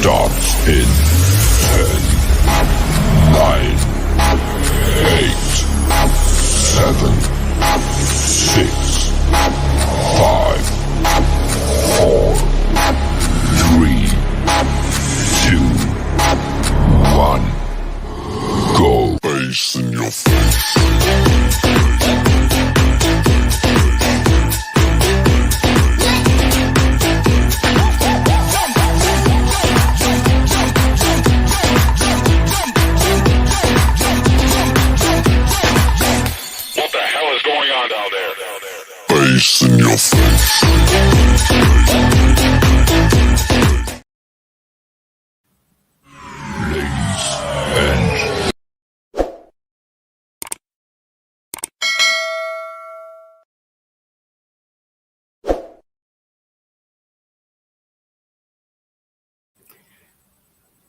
starts in 10, 9, 8, 7, 6, 5, 4, 3, 2, 1. Go. Face in your face. Face in your face. Ladies and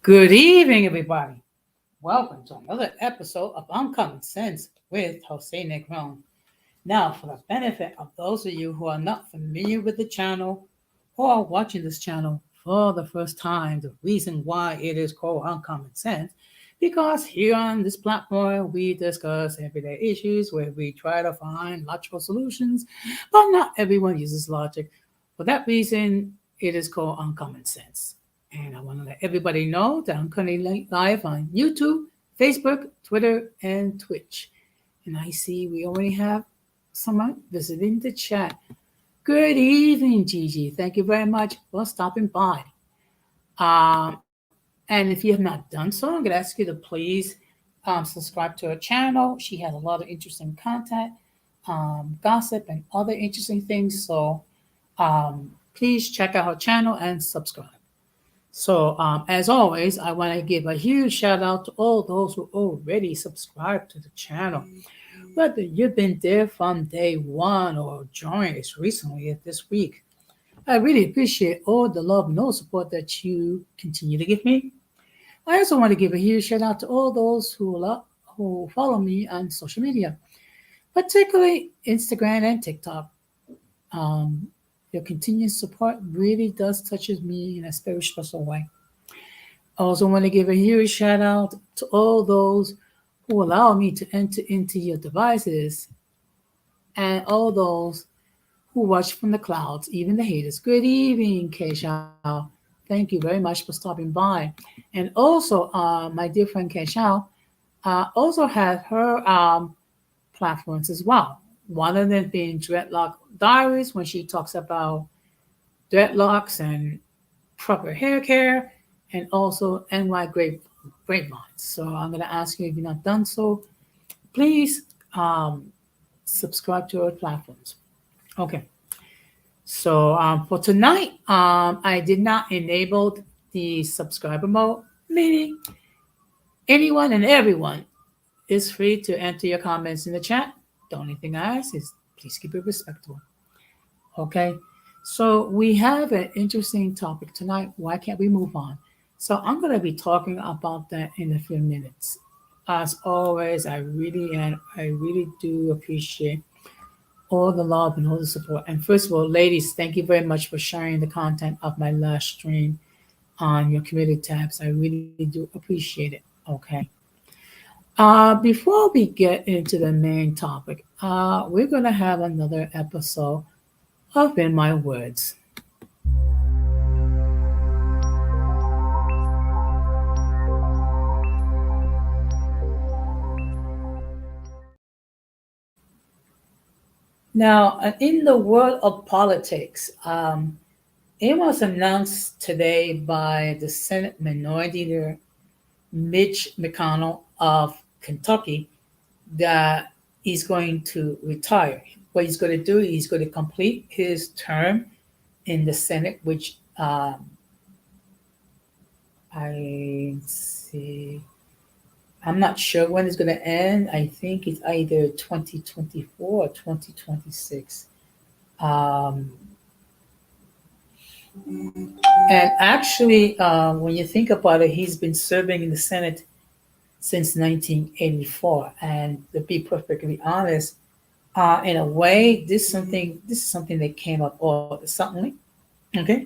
Good evening, everybody. Welcome to another episode of Uncommon Sense with Jose Negron. Now, for the benefit of those of you who are not familiar with the channel or are watching this channel for the first time, the reason why it is called Uncommon Sense, because here on this platform, we discuss everyday issues where we try to find logical solutions, but not everyone uses logic. For that reason, it is called Uncommon Sense. And I want to let everybody know that I'm currently live on YouTube, Facebook, Twitter, and Twitch. And I see we already have someone visiting the chat. Good evening, Gigi. Thank you very much for stopping by. And if you have not done so, I'm going to ask you to please subscribe to her channel. She has a lot of interesting content, gossip, and other interesting things. So please check out her channel and subscribe. So as always, I want to give a huge shout out to all those who already subscribed to the channel. Whether you've been there from day one or joined us recently this week, I really appreciate all the love and all support that you continue to give me. I also want to give a huge shout out to all those who follow me on social media, particularly Instagram and TikTok. Your continued support really does touches me in a very special way. I also want to give a huge shout out to all those who allow me to enter into your devices and all those who watch from the clouds, even the haters. Good evening, Keishao. Thank you very much for stopping by. And also, my dear friend Keishao also has her platforms as well. One of them being Dreadlock Diaries, when she talks about dreadlocks and proper hair care, and also NY Grapevines. So I'm going to ask you, if you're not done so, please subscribe to our platforms. Okay. So for tonight, I did not enable the subscriber mode, meaning anyone and everyone is free to enter your comments in the chat. The only thing I ask is please keep it respectful. Okay. So we have an interesting topic tonight. Why can't we move on? So I'm going to be talking about that in a few minutes. As always, I really do appreciate all the love and all the support. And first of all, ladies, thank you very much for sharing the content of my last stream on your community tabs. I really do appreciate it. Okay. Before we get into the main topic, we're going to have another episode of In My Words. Now, in the world of politics, it was announced today by the Senate Minority Leader Mitch McConnell of Kentucky that he's going to retire. What he's going to do, he's going to complete his term in the Senate, which I see. I'm not sure when it's going to end. I think it's either 2024 or 2026. And actually, when you think about it, he's been serving in the Senate since 1984. And to be perfectly honest, in a way, this is something that came up all suddenly. Okay,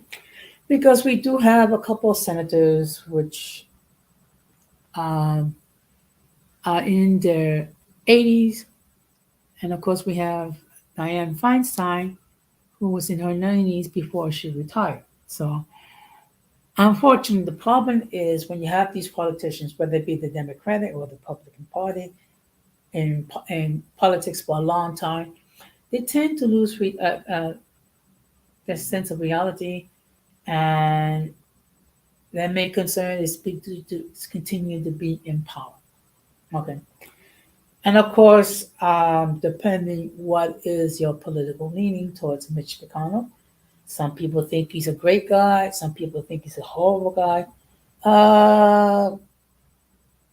because we do have a couple of senators which um, are in their 80s, and of course we have Dianne Feinstein, who was in her 90s before she retired. So, unfortunately, the problem is when you have these politicians, whether it be the Democratic or the Republican Party, in politics for a long time, they tend to lose their sense of reality, and their main concern is to continue to be in power. Okay. And of course, depending what is your political leaning towards Mitch McConnell, some people think he's a great guy. Some people think he's a horrible guy. Uh,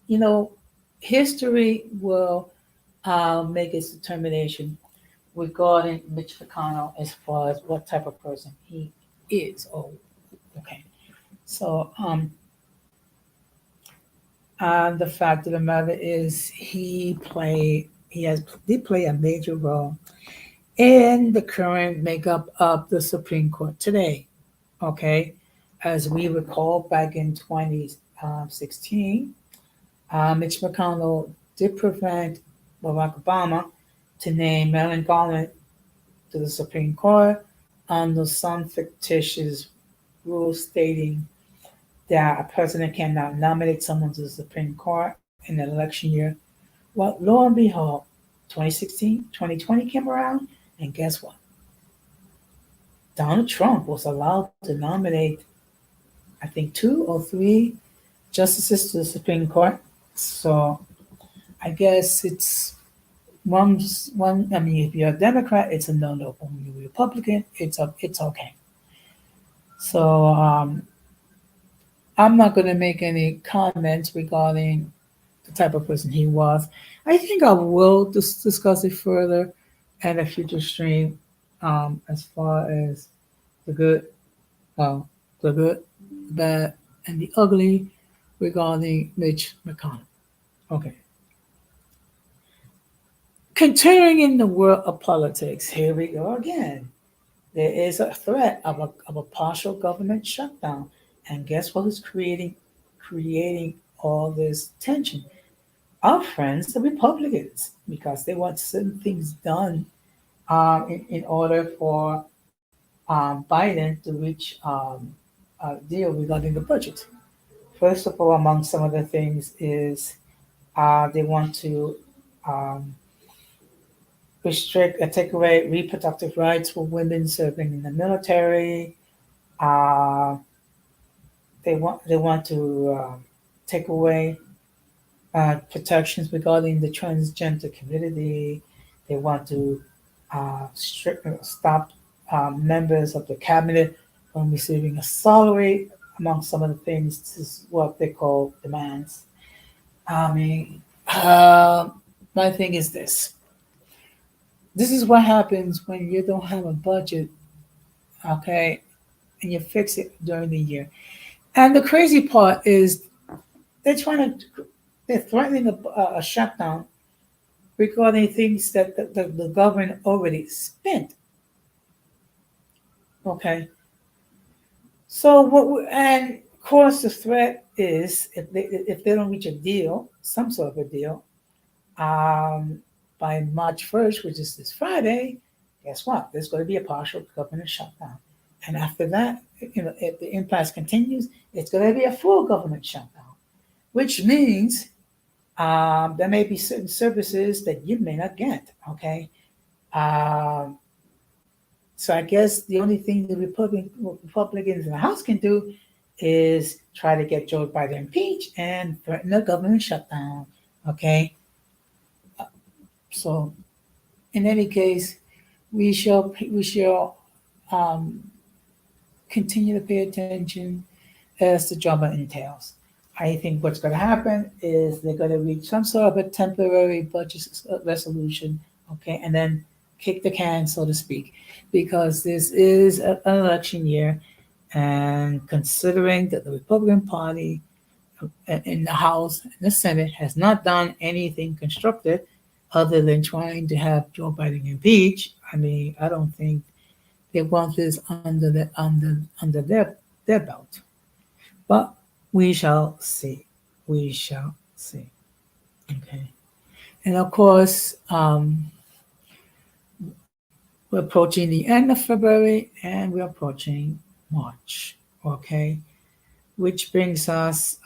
you know, history will make its determination regarding Mitch McConnell as far as what type of person he is. Oh, okay. So, and the fact of the matter is, he did play a major role in the current makeup of the Supreme Court today. Okay, as we recall, back in 2016, Mitch McConnell did prevent Barack Obama to name Merrick Garland to the Supreme Court under some fictitious rule stating that a president cannot nominate someone to the Supreme Court in an election year. Well, lo and behold, 2016, 2020 came around, and guess what? Donald Trump was allowed to nominate, I think, two or three justices to the Supreme Court. So I guess it's one. I mean, if you're a Democrat, it's a no-no. When you're a Republican, it's okay. So I'm not going to make any comments regarding the type of person he was. I think I will discuss it further in a future stream, as far as the good, well, the good, the bad, and the ugly regarding Mitch McConnell. Okay. Continuing in the world of politics, here we go again. There is a threat of a partial government shutdown. And guess what is creating all this tension? Our friends, the Republicans, because they want certain things done in order for Biden to reach a deal regarding the budget. First of all, among some of the things is they want to um, restrict or take away reproductive rights for women serving in the military. Uh, they want to take away protections regarding the transgender community. They want to stop members of the cabinet from receiving a salary, among some of the things. This is what they call demands. I mean, my thing is this. This is what happens when you don't have a budget, okay, and you fix it during the year. And the crazy part is they're trying to, they're threatening a shutdown regarding things that the government already spent. Okay. So and of course the threat is if they don't reach a deal, some sort of a deal, um, by March 1st, which is this Friday, guess what? There's going to be a partial government shutdown. And after that, if the impasse continues, it's going to be a full government shutdown, which means there may be certain services that you may not get. Okay. Um, so I guess the only thing the Republicans in the House can do is try to get Joe Biden impeached and threaten a government shutdown. Okay. So in any case, we shall um, continue to pay attention as the drama entails. I think what's going to happen is they're going to reach some sort of a temporary budget resolution, okay, and then kick the can, so to speak, because this is an election year, and considering that the Republican Party in the House and the Senate has not done anything constructive other than trying to have Joe Biden impeached, I mean, I don't think they want this under their their belt. But we shall see. We shall see. Okay. And of course, we're approaching the end of February and we're approaching March. Okay. Which brings us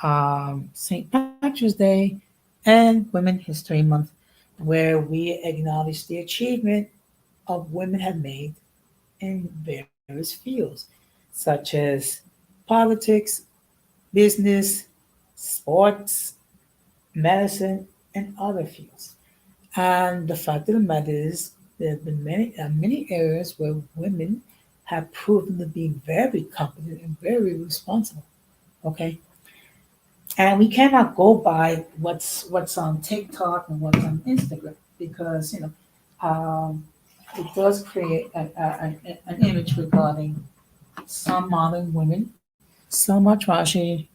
St. Patrick's Day and Women History Month, where we acknowledge the achievement of women have made in various fields, such as politics, business, sports, medicine, and other fields. And the fact of the matter is, there have been many areas where women have proven to be very competent and very responsible. Okay, and we cannot go by what's on TikTok and what's on Instagram because um, it does create an image regarding some modern women, so much trashy,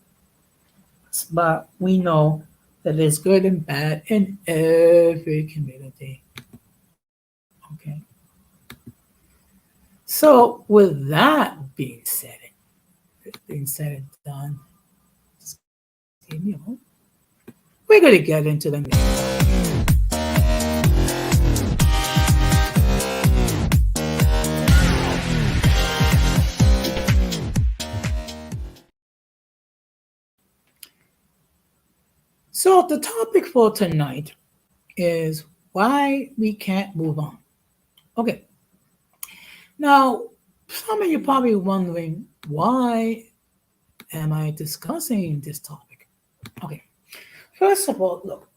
but we know that there's good and bad in every community. Okay. So with that being said and done, just give me a moment. We're gonna get into the next. So the topic for tonight is why we can't move on. Okay. Now, some of you probably wondering why am I discussing this topic? Okay. First of all, look,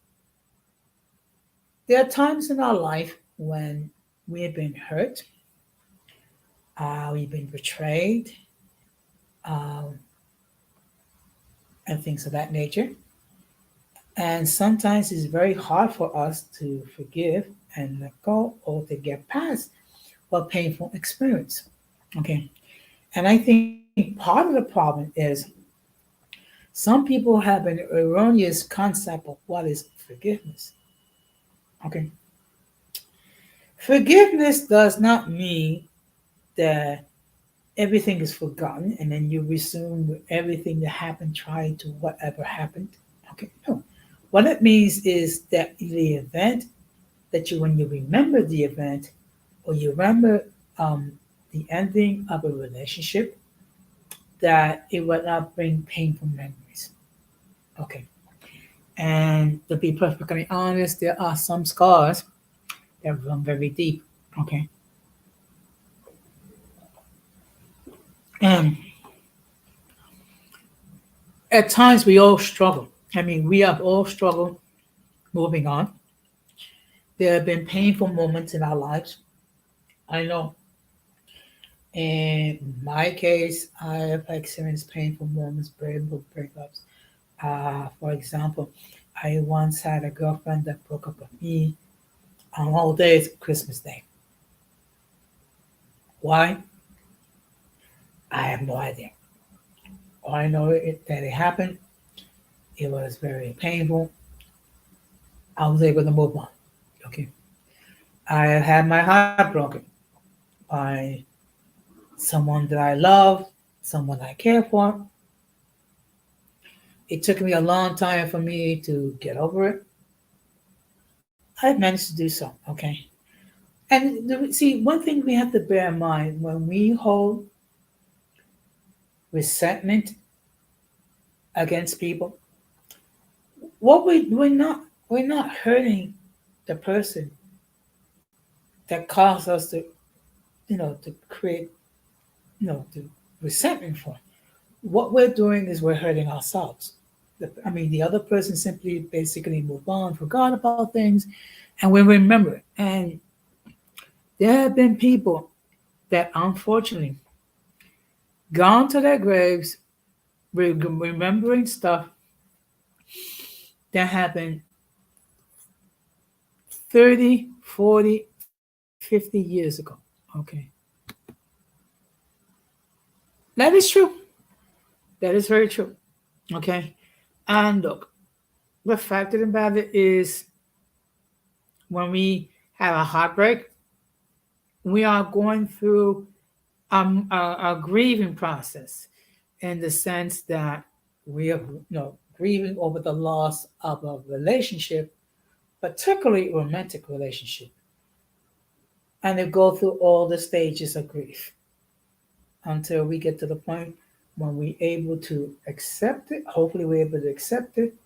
there are times in our life when we have been hurt, we've been betrayed, um, and things of that nature. And sometimes it's very hard for us to forgive and let go or to get past a painful experience. Okay. And I think part of the problem is some people have an erroneous concept of what is forgiveness. Okay. Forgiveness does not mean that everything is forgotten and then you resume with everything that happened, trying to whatever happened. Okay. No. What it means is that the event that you, when you remember the event or you remember the ending of a relationship, that it will not bring painful memories. Okay. And to be perfectly honest, there are some scars that run very deep. Okay. And at times we all struggle. I mean, we have all struggled moving on. There have been painful moments in our lives. I know in my case, I have experienced painful moments, breakups. For example, I once had a girlfriend that broke up with me on all days Christmas Day. Why? I have no idea. All I know that it happened. It was very painful. I was able to move on. Okay. I have had my heart broken by someone that I love, someone I care for. It took me a long time for me to get over it. I managed to do so. Okay. And see, one thing we have to bear in mind when we hold resentment against people, what we're not hurting the person that caused us to create the resentment for. What we're doing is we're hurting ourselves. I mean, the other person simply basically moved on, forgot about things, and we remember it. And there have been people that unfortunately gone to their graves remembering stuff that happened 30, 40, 50 years ago. Okay. That is true. That is very true. Okay. And look, the fact of the matter is when we have a heartbreak, we are going through a grieving process. in the sense that we are, grieving over the loss of a relationship, particularly romantic relationship, and they go through all the stages of grief until we get to the point when we're able to accept it. Hopefully, we're able to accept it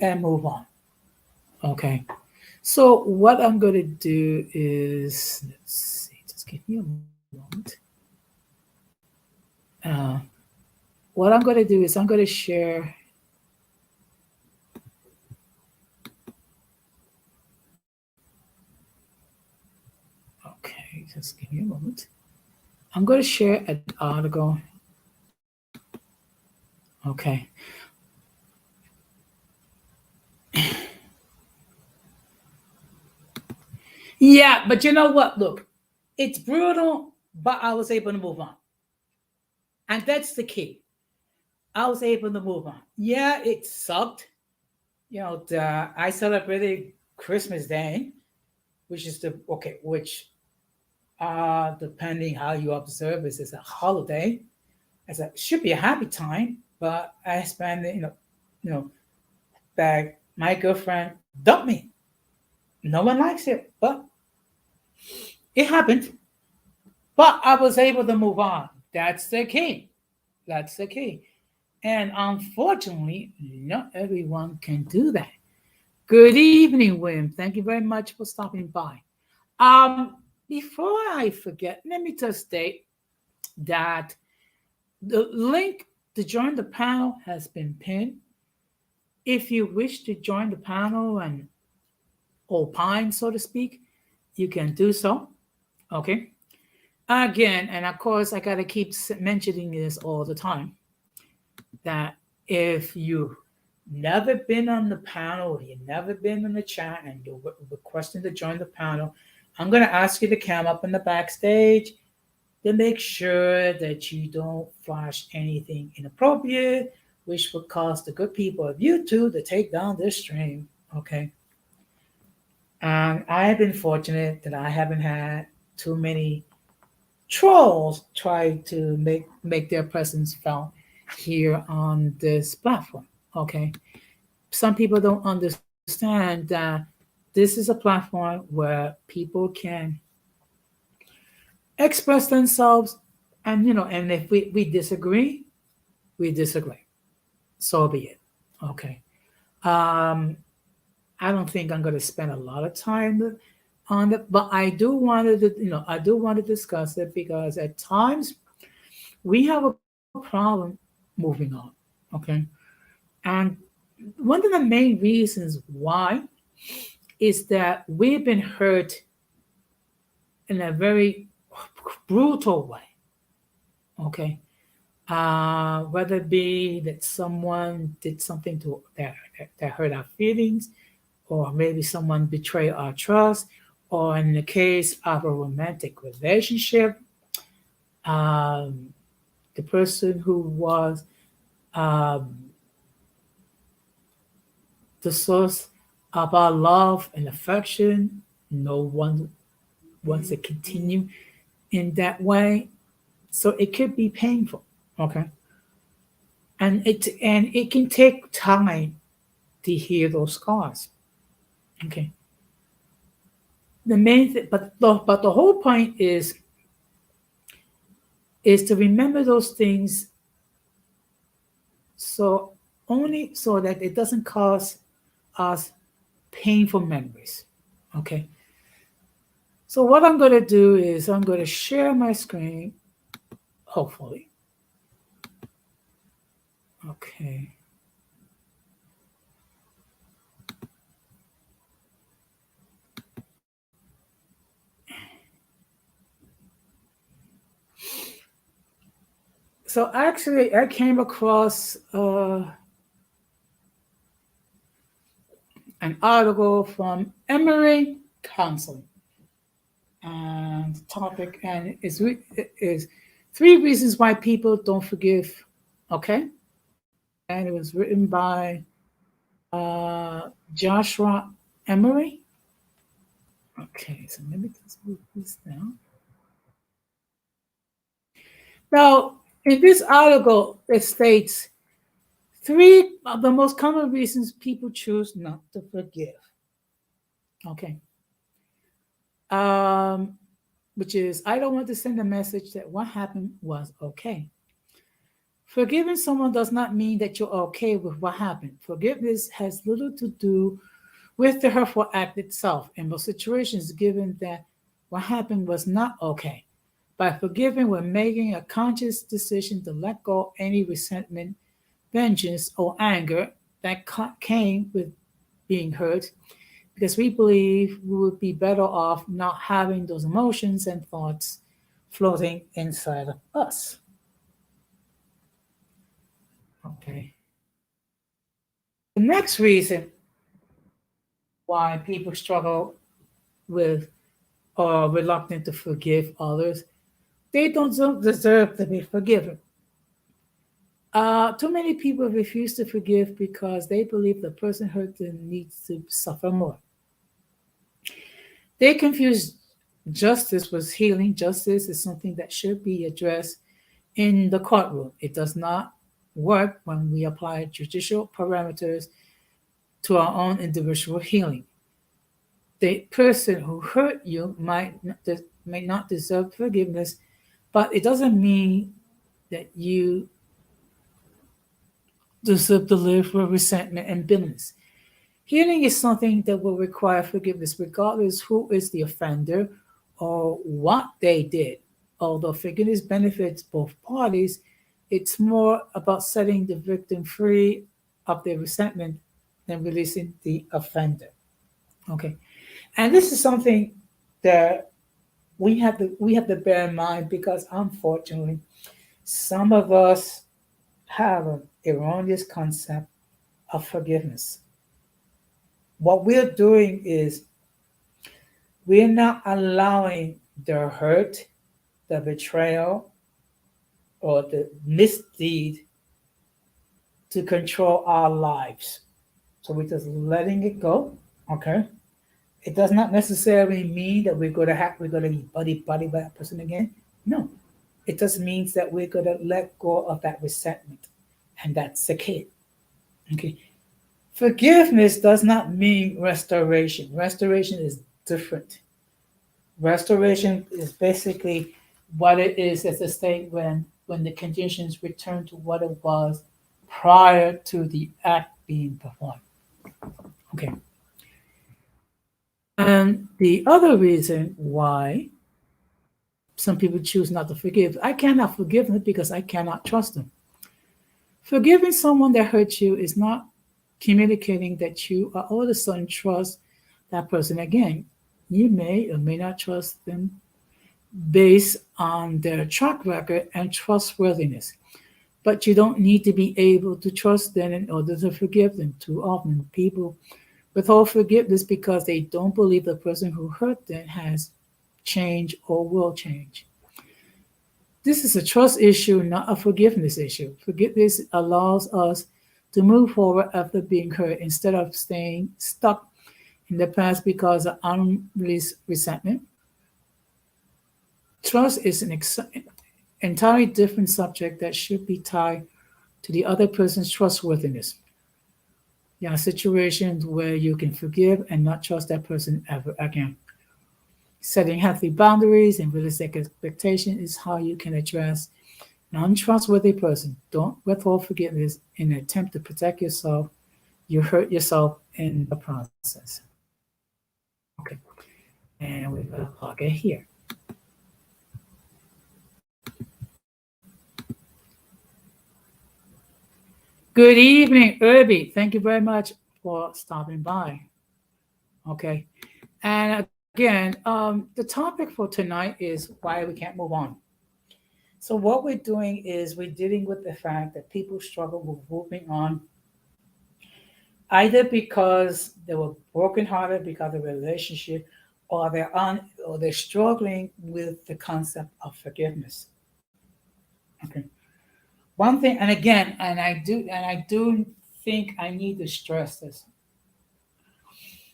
and move on. Okay. So what I'm going to do is, let's see, just give me a moment. Uh, what I'm going to do is I'm going to share. Okay, just give me a moment. I'm going to share an article. Okay. Yeah, but you know what? Look, it's brutal, but I was able to move on. And that's the key. I was able to move on. Yeah, it sucked. I celebrated Christmas Day, which is depending how you observe it, is a holiday. Should be a happy time, but I spent that my girlfriend dumped me. No one likes it, but it happened. But I was able to move on. That's the key. That's the key. And unfortunately, not everyone can do that. Good evening, William. Thank you very much for stopping by. Before I forget, let me just state that the link to join the panel has been pinned. If you wish to join the panel and opine, so to speak, you can do so. Okay. Again, and of course, I got to keep mentioning this all the time, that if you've never been on the panel or you've never been in the chat and you're requesting to join the panel, I'm going to ask you to come up in the backstage to make sure that you don't flash anything inappropriate, which would cause the good people of YouTube to take down this stream. Okay. And I have been fortunate that I haven't had too many trolls try to make their presence felt here on this platform. Okay. Some people don't understand that this is a platform where people can express themselves, and and if we disagree, we disagree. So be it. Okay. I don't think I'm going to spend a lot of time on it, but I do want to discuss it because at times we have a problem moving on. Okay. And one of the main reasons why is that we've been hurt in a very brutal way. Okay. Whether it be that someone did something that hurt our feelings, or maybe someone betrayed our trust, or in the case of a romantic relationship, the person who was the source of our love and affection, no one wants to continue in that way. So it could be painful. Okay. And it can take time to heal those scars. Okay. The main thing, but the whole point is to remember those things, so only so that it doesn't cause us painful memories. Okay. So what I'm going to do is I'm going to share my screen, hopefully. Okay. So actually, I came across an article from Emory Counseling, and the topic is 3 reasons why people don't forgive. Okay, and it was written by Joshua Emery. Okay, so let me just move this down. Now, In this article, it states three of the most common reasons people choose not to forgive. Okay. Um, which is, I don't want to send a message that what happened was okay. Forgiving someone does not mean that you're okay with what happened. Forgiveness has little to do with the hurtful act itself. In most situations, given that what happened was not okay. By forgiving, we're making a conscious decision to let go of any resentment, vengeance, or anger that came with being hurt because we believe we would be better off not having those emotions and thoughts floating inside of us. Okay. The next reason why people struggle with or reluctant to forgive others, they don't deserve to be forgiven. Too many people refuse to forgive because they believe the person hurt them needs to suffer more. They confuse justice with healing. Justice is something that should be addressed in the courtroom. It does not work when we apply judicial parameters to our own individual healing. The person who hurt you may not deserve forgiveness, but it doesn't mean that you deserve to live with resentment and bitterness. Healing is something that will require forgiveness, regardless who is the offender or what they did. Although forgiveness benefits both parties, it's more about setting the victim free of their resentment than releasing the offender. Okay, and this is something that we have to bear in mind because unfortunately, some of us have an erroneous concept of forgiveness. What we're doing is we're not allowing the hurt, the betrayal, or the misdeed to control our lives. So we're just letting it go. Okay. It does not necessarily mean that we're gonna be buddy with that person again. No. It just means that we're gonna let go of that resentment. And that's the key. Okay. Forgiveness does not mean restoration. Restoration is different. Restoration is basically what it is as a state when the conditions return to what it was prior to the act being performed. Okay. And the other reason why some people choose not to forgive, I cannot forgive them because I cannot trust them. Forgiving someone that hurt you is not communicating that you are all of a sudden trust that person again. You may or may not trust them based on their track record and trustworthiness. But you don't need to be able to trust them in order to forgive them. Too often, people withhold forgiveness because they don't believe the person who hurt them has changed or will change. This is a trust issue, not a forgiveness issue. Forgiveness allows us to move forward after being hurt instead of staying stuck in the past because of unreleased resentment. Trust is an entirely different subject that should be tied to the other person's trustworthiness. There are situations where you can forgive and not trust that person ever again. Setting healthy boundaries and realistic expectation is how you can address an untrustworthy person. Don't withhold forgiveness in an attempt to protect yourself. You hurt yourself in the process. Okay. And we're going to plug it here. Good evening, Irby. Thank you very much for stopping by. Okay. And again, the topic for tonight is why we can't move on. So, what we're doing is we're dealing with the fact that people struggle with moving on either because they were brokenhearted because of a relationship or they're struggling with the concept of forgiveness. Okay. One thing, and again, and I do think I need to stress this.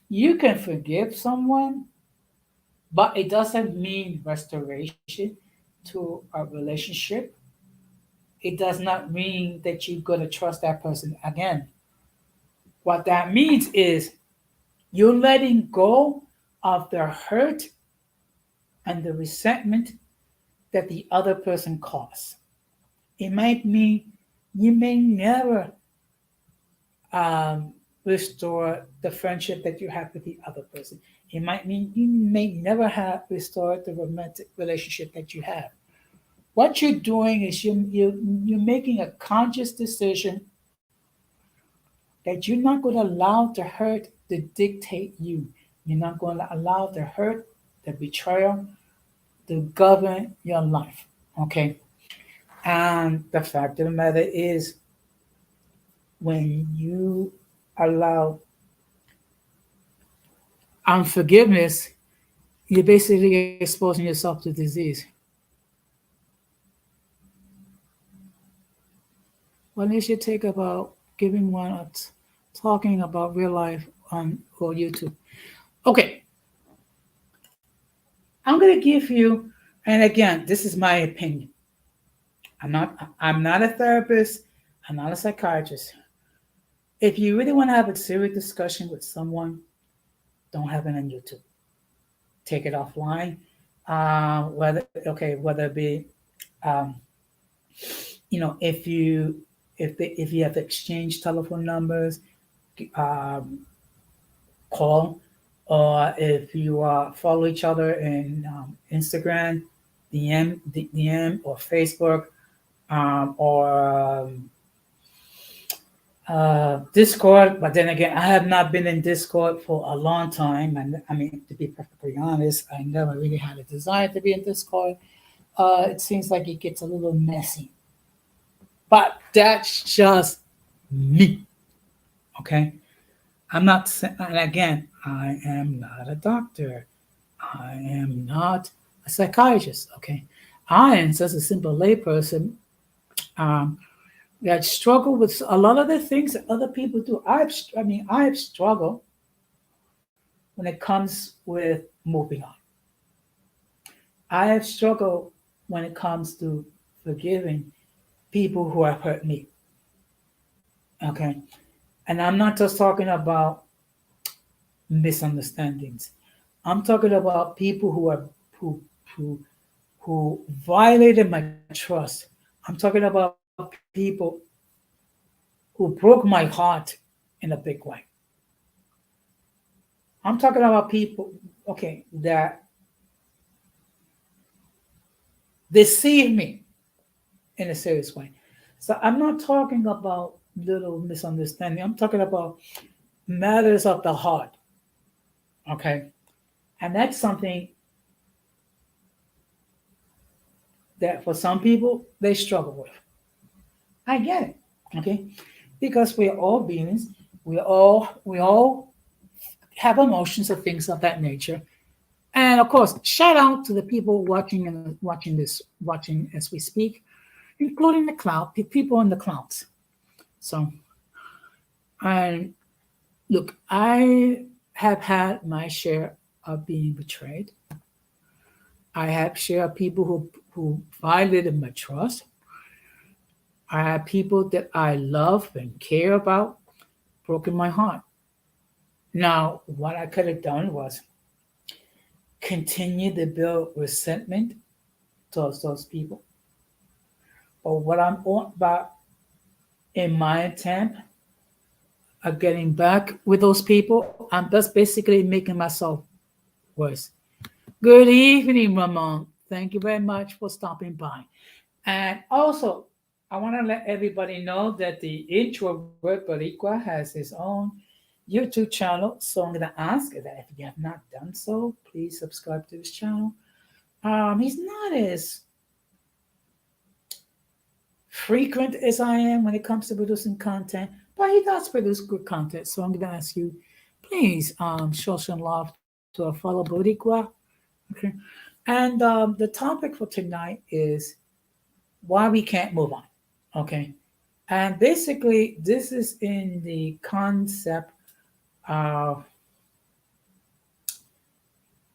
You can forgive someone, but it doesn't mean restoration to a relationship it does not mean that you're going to trust that person again. What that means is you're letting go of the hurt and the resentment that the other person caused. It might mean you may never um, restore the friendship that you have with the other person. It might mean you may never have restored the romantic relationship that you have. What you're doing is you're making a conscious decision that you're not going to allow the hurt to dictate you. You're not going to allow the hurt, the betrayal, to govern your life. Okay. And the fact of the matter is, when you allow unforgiveness, you're basically exposing yourself to disease. What is your take about giving one talking about real life on or YouTube? Okay, I'm gonna give you, and again, this is my opinion. I'm not a therapist. I'm not a psychiatrist. If you really want to have a serious discussion with someone, don't have it on YouTube. Take it offline. Whether it be, um, if you have exchanged telephone numbers, um, call, or if you follow each other in Instagram, DM or Facebook, or Discord. But then again, I have not been in Discord for a long time, and I mean, to be perfectly honest, I never really had a desire to be in Discord. It seems like it gets a little messy, but that's just me. Okay, and again, I am not a doctor. I am not a psychiatrist. Okay, I am just a simple layperson um, that struggle with a lot of the things that other people do. I've struggled when it comes with moving on. I have struggled when it comes to forgiving people who have hurt me. Okay, and I'm not just talking about misunderstandings. I'm talking about people who who who violated my trust. I'm talking about people who broke my heart in a big way. I'm talking about people, okay, that deceive me in a serious way. So I'm not talking about little misunderstanding. I'm talking about matters of the heart. Okay. And that's something that for some people they struggle with. I get it. Okay. Because we're all beings. We all have emotions and things of that nature. And of course, shout out to the people watching as we speak, including the cloud, people in the clouds. So, and look, I have had my share of being betrayed. I have share of people who violated my trust. I have people that I love and care about broken my heart. Now, what I could have done was continue to build resentment towards those people. But what I'm on about in my attempt of getting back with those people, I'm just basically making myself worse. Good evening, Ramon. Thank you very much for stopping by. And also, I want to let everybody know that the introvert Boricua has his own YouTube channel. So I'm going to ask that if you have not done so, please subscribe to his channel. He's not as frequent as I am when it comes to producing content, but he does produce good content. So I'm going to ask you, please show some love to a fellow Boricua. Okay. And the topic for tonight is why we can't move on. Okay. And basically, this is in the concept of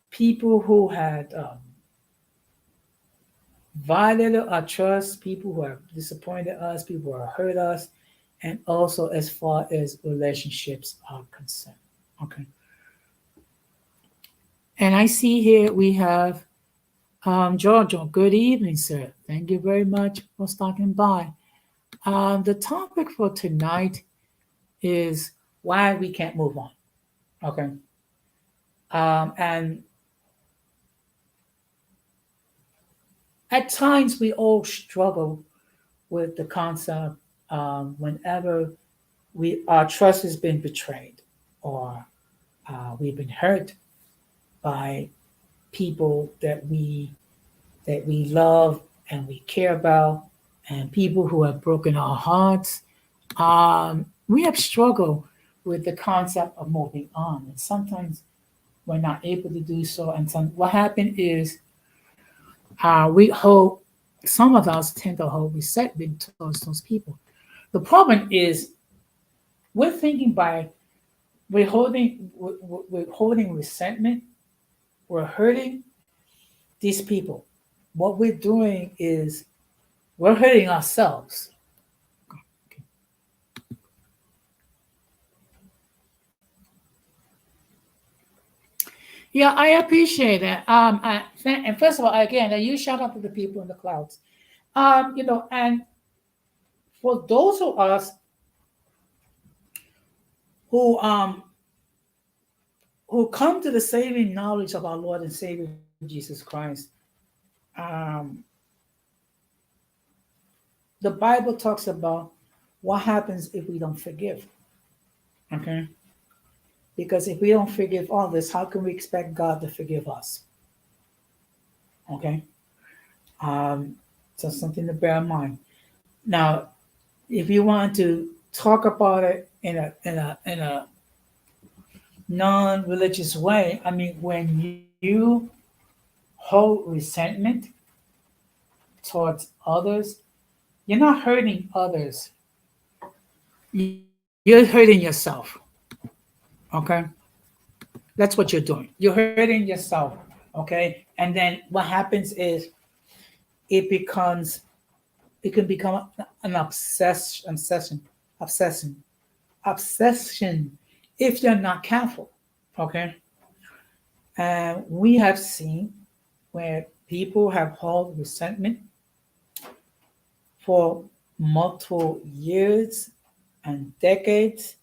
people who had violated our trust, people who have disappointed us, people who have hurt us, and also as far as relationships are concerned. Okay. And I see here we have Giorgio. Good evening, sir. Thank you very much for stopping by. The topic for tonight is why we can't move on. Okay. And at times we all struggle with the concept whenever our trust has been betrayed or we've been hurt by people that we love and we care about, and people who have broken our hearts. We have struggled with the concept of moving on, and sometimes we're not able to do so. And what happened is we hold some of us tend to hold resentment towards those people. The problem is we're thinking by we're holding resentment, we're hurting these people. What we're doing is we're hurting ourselves. Yeah, I appreciate that. And first of all, again, you shout out to the people in the clouds. And for those of us who come to the saving knowledge of our Lord and Savior Jesus Christ, um, the Bible talks about what happens if we don't forgive. Okay, because if we don't forgive others, how can we expect God to forgive us? Okay, so something to bear in mind. Now, if you want to talk about it in a non-religious way, I mean, when you hold resentment towards others, you're not hurting others. You're hurting yourself. Okay, that's what you're doing. You're hurting yourself. Okay, and then what happens is it becomes it can become an obsession if you're not careful. Okay, and we have seen where people have held resentment for multiple years and decades.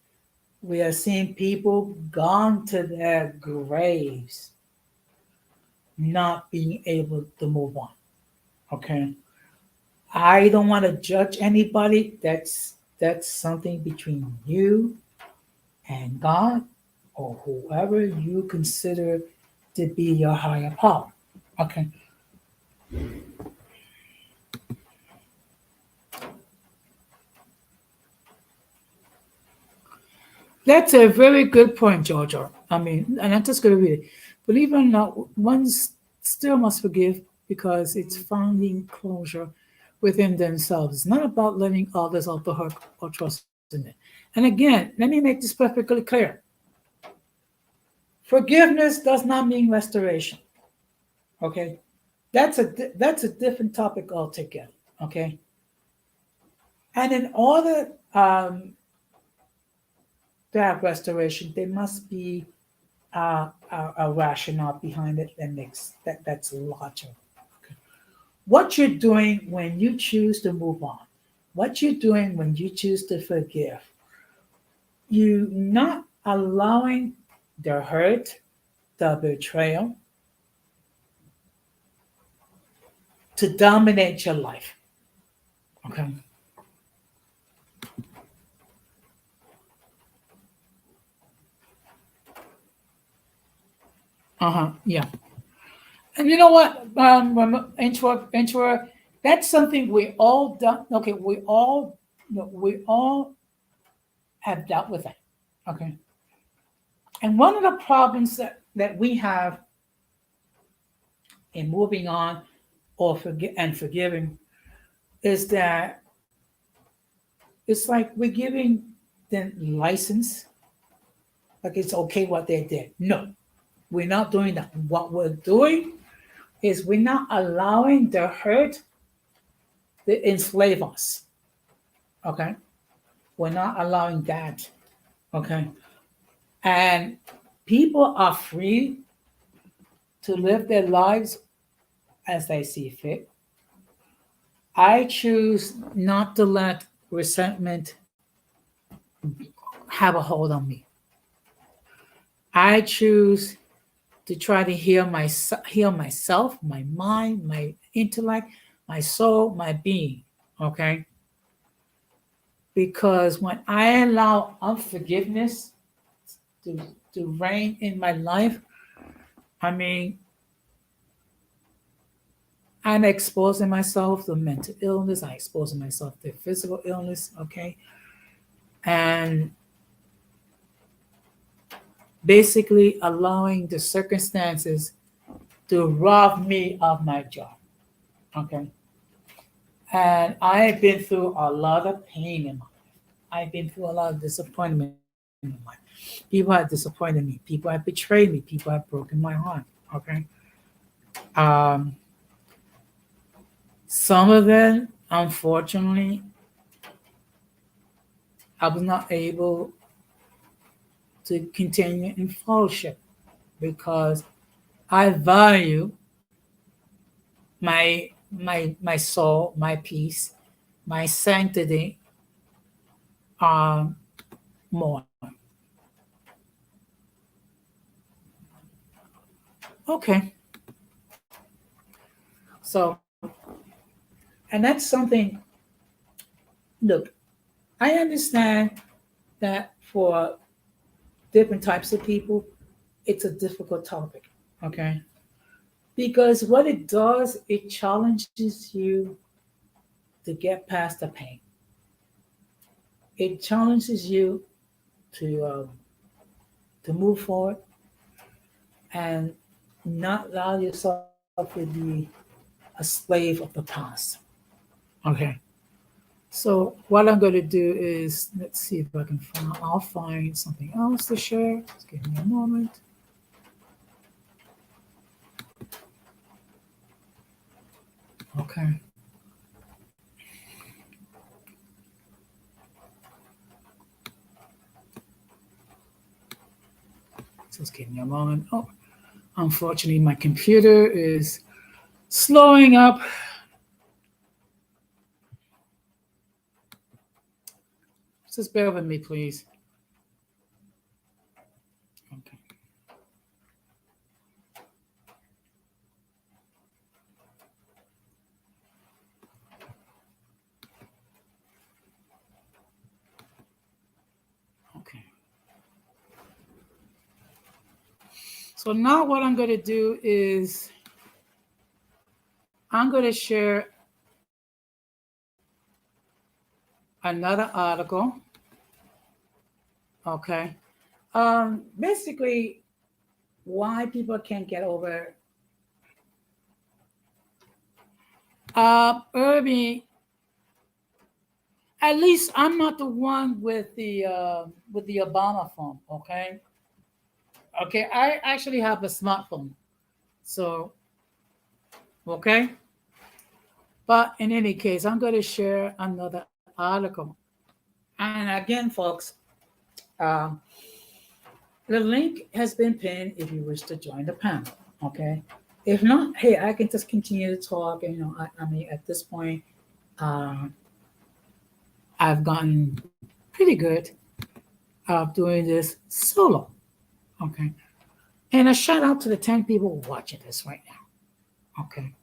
We are seeing people gone to their graves not being able to move on. Okay. I don't want to judge anybody. That's something between you and God or whoever you consider to be your higher power. Okay. That's a very good point, Georgia. I mean, and I'm just going to read it. Believe it or not, still must forgive because it's finding closure within themselves. It's not about letting others off the hook or trusting it. And again, let me make this perfectly clear. Forgiveness does not mean restoration. Okay, that's a different topic altogether. Okay, and in order to have restoration, there must be a rationale behind it that's logical. Okay. What you're doing when you choose to move on, what you're doing when you choose to forgive, you not allowing the hurt, the betrayal to dominate your life. Okay. Yeah. And you know what? Intro, that's something we all done. Okay, we all have dealt with it. Okay. And one of the problems that we have in moving on or forgiving is that it's like we're giving them license, like it's okay what they did. No, we're not doing that. What we're doing, is we're not allowing the hurt to enslave us. Okay. We're not allowing that. Okay. And people are free to live their lives as they see fit. I choose not to let resentment have a hold on me. I choose to try to heal myself, my mind, my intellect, my soul, my being. Okay? Because when I allow unforgiveness to, to reign in my life, I mean, I'm exposing myself to mental illness, I'm exposing myself to physical illness, okay? And basically allowing the circumstances to rob me of my job, okay? And I've been through a lot of pain in my life. I've been through a lot of disappointment in my life. People have disappointed me. People have betrayed me. People have broken my heart, okay? Um, some of them, unfortunately, I was not able to continue in fellowship because I value my soul, my peace, my sanctity more. Okay. So and that's something, look, I understand that for different types of people, it's a difficult topic. Okay. Because what it does, it challenges you to get past the pain. It challenges you to move forward and not allow yourself to be a slave of the past. Okay. So what I'm going to do is let's see if I can find. I'll find something else to share. Just give me a moment. Okay. Just give me a moment. Oh, unfortunately, my computer is slowing up. Just bear with me, please. Okay. Okay. So now what I'm going to do is I'm going to share another article. Okay. Basically, why people can't get over Irving. At least I'm not the one with the Obama phone. Okay. Okay. I actually have a smartphone. So okay. But in any case, I'm going to share another article. And again, folks, um, the link has been pinned if you wish to join the panel. Okay. If not, hey, I can just continue to talk. And, I mean, at this point, uh, I've gotten pretty good doing this solo. Okay. And a shout out to the 10 people watching this right now. Okay.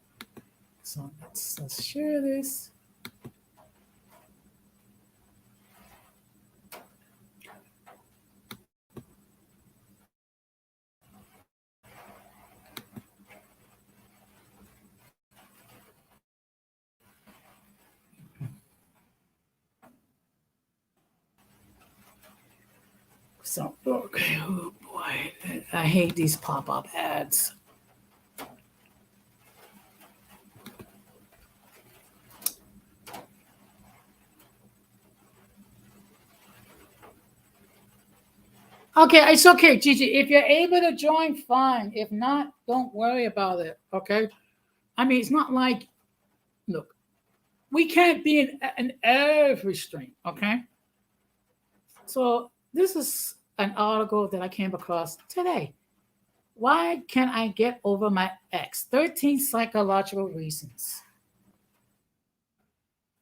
So let's share this. So, okay, oh boy, I hate these pop-up ads. Okay, it's okay, Gigi. If you're able to join, fine. If not, don't worry about it. Okay. I mean, it's not like, look, we can't be in every stream, okay? So this is an article that I came across today. Why can't I get over my ex? 13 psychological reasons.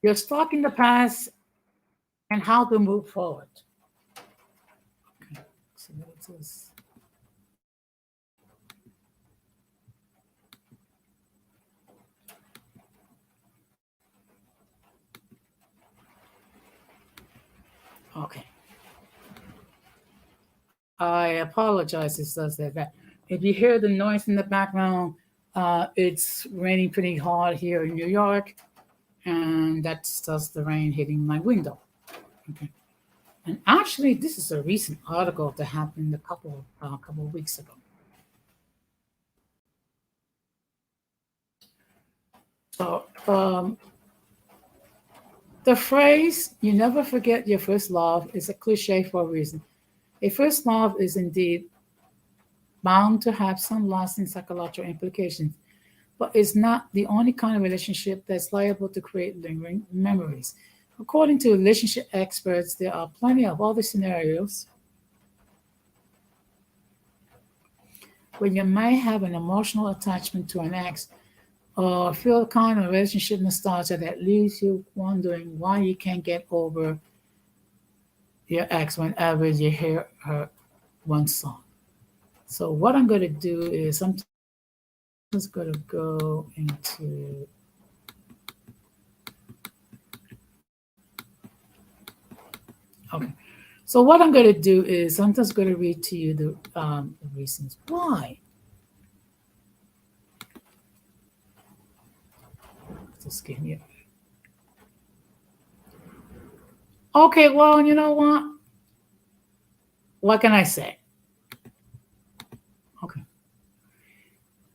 You're stuck in the past and how to move forward. Okay, so what's this? Okay. I apologize. It says that. If you hear the noise in the background, it's raining pretty hard here in New York, and that's just the rain hitting my window. Okay. And actually, this is a recent article that happened a couple of weeks ago. So the phrase "you never forget your first love" is a cliche for a reason. A first love is indeed bound to have some lasting psychological implications, but it's not the only kind of relationship that's liable to create lingering memories. According to relationship experts, there are plenty of other scenarios where you may have an emotional attachment to an ex or feel a kind of relationship nostalgia that leaves you wondering why you can't get over your ex whenever you hear her one song. So what I'm going to do is I'm just going to go into okay. So what I'm going to do is I'm just going to read to you the reasons why. Just give me okay, well, you know what? What can I say? Okay.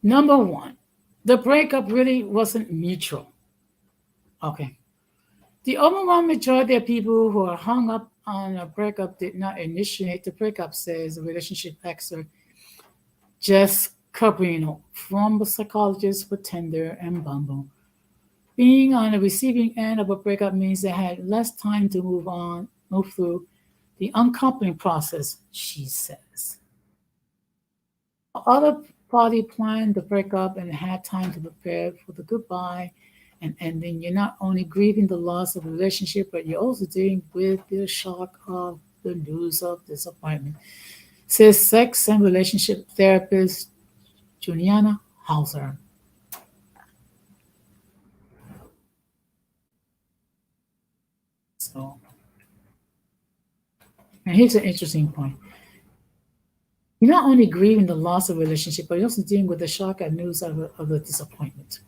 Number one, the breakup really wasn't mutual. Okay. The overwhelming majority of people who are hung up on a breakup did not initiate the breakup, says a relationship expert Jess Cabrino from the psychologist for Tinder and Bumble. Being on the receiving end of a breakup means they had less time to move through the uncoupling process, she says. The other party planned the breakup and had time to prepare for the goodbye and ending. You're not only grieving the loss of a relationship, but you're also dealing with the shock of the news of disappointment, says sex and relationship therapist Juliana Hauser. So, and here's an interesting point. You're not only grieving the loss of a relationship, but you're also dealing with the shock and news of the disappointment.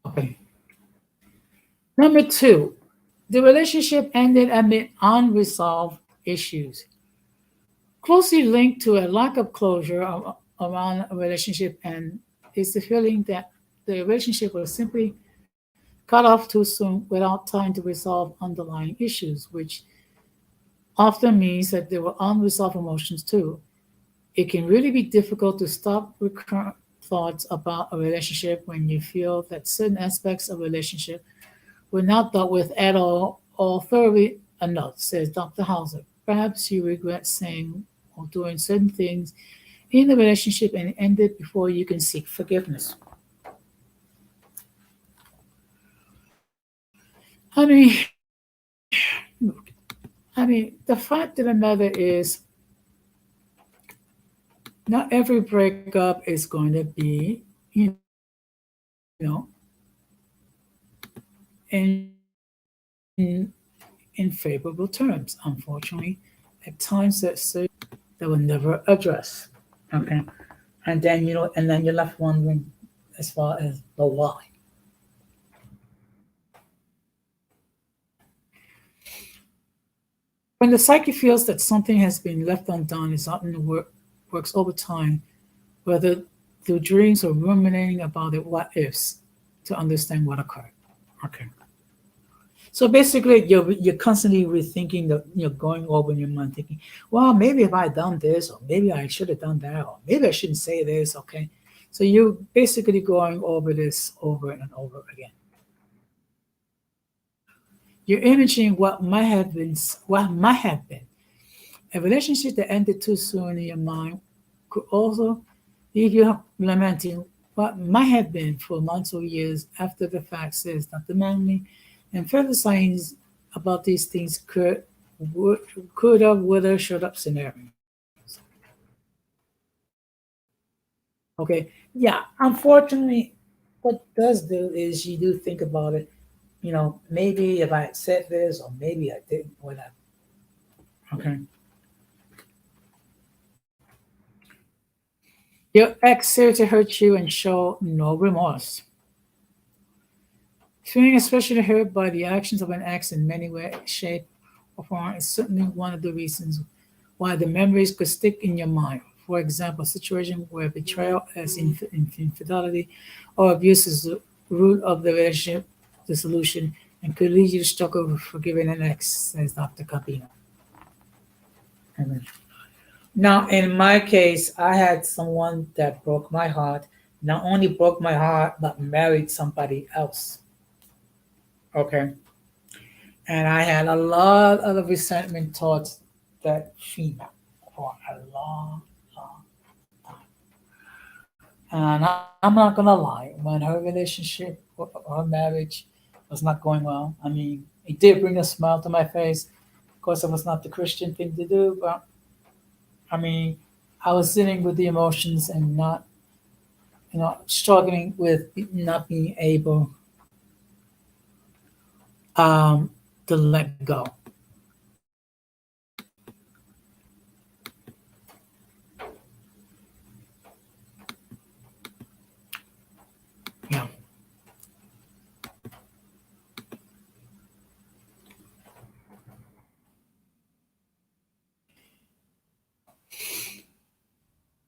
Okay. Number two, the relationship ended amid unresolved issues. Closely linked to a lack of closure around a relationship and is the feeling that the relationship was simply cut off too soon without time to resolve underlying issues, which often means that there were unresolved emotions too. It can really be difficult to stop recurrent thoughts about a relationship when you feel that certain aspects of a relationship were not dealt with at all or thoroughly enough, says Dr. Hauser. Perhaps you regret saying or doing certain things in the relationship and it ended before you can seek forgiveness. I mean, the fact of the matter is, not every breakup is going to be, know, in in favorable terms. Unfortunately, at times that were never addressed. Okay, and then and then you're left wondering as far as the why. When the psyche feels that something has been left undone, it often works over time, whether through dreams or ruminating about it, what ifs, to understand what occurred. Okay. So basically, you're constantly rethinking the going over in your mind, thinking, well, maybe if I done this, or maybe I should have done that, or maybe I shouldn't say this. Okay, so you're basically going over this over and over again. You're imaging what might have been. A relationship that ended too soon in your mind could also leave you lamenting what might have been for months or years after the fact, says Dr. Manley, and further signs about these things would, could have, would have, should have scenarios. Okay, yeah, unfortunately, what does do is you do think about it, maybe if I had said this, or maybe I didn't, whatever. Okay. Your ex seriously hurt you and show no remorse. Feeling especially hurt by the actions of an ex in many ways, shape, or form is certainly one of the reasons why the memories could stick in your mind. For example, a situation where betrayal as infidelity or abuse is the root of the relationship dissolution and could lead you to struggle with forgiving an ex, says Dr. Cabino. Amen. Now, in my case, I had someone that broke my heart. Not only broke my heart, but married somebody else. Okay. And I had a lot of resentment towards that female for a long time. And I'm not gonna lie, when her relationship or her marriage was not going well, I mean, it did bring a smile to my face. Of course, it was not the Christian thing to do, but I mean, I was sitting with the emotions and not, struggling with not being able um, to let go. Yeah.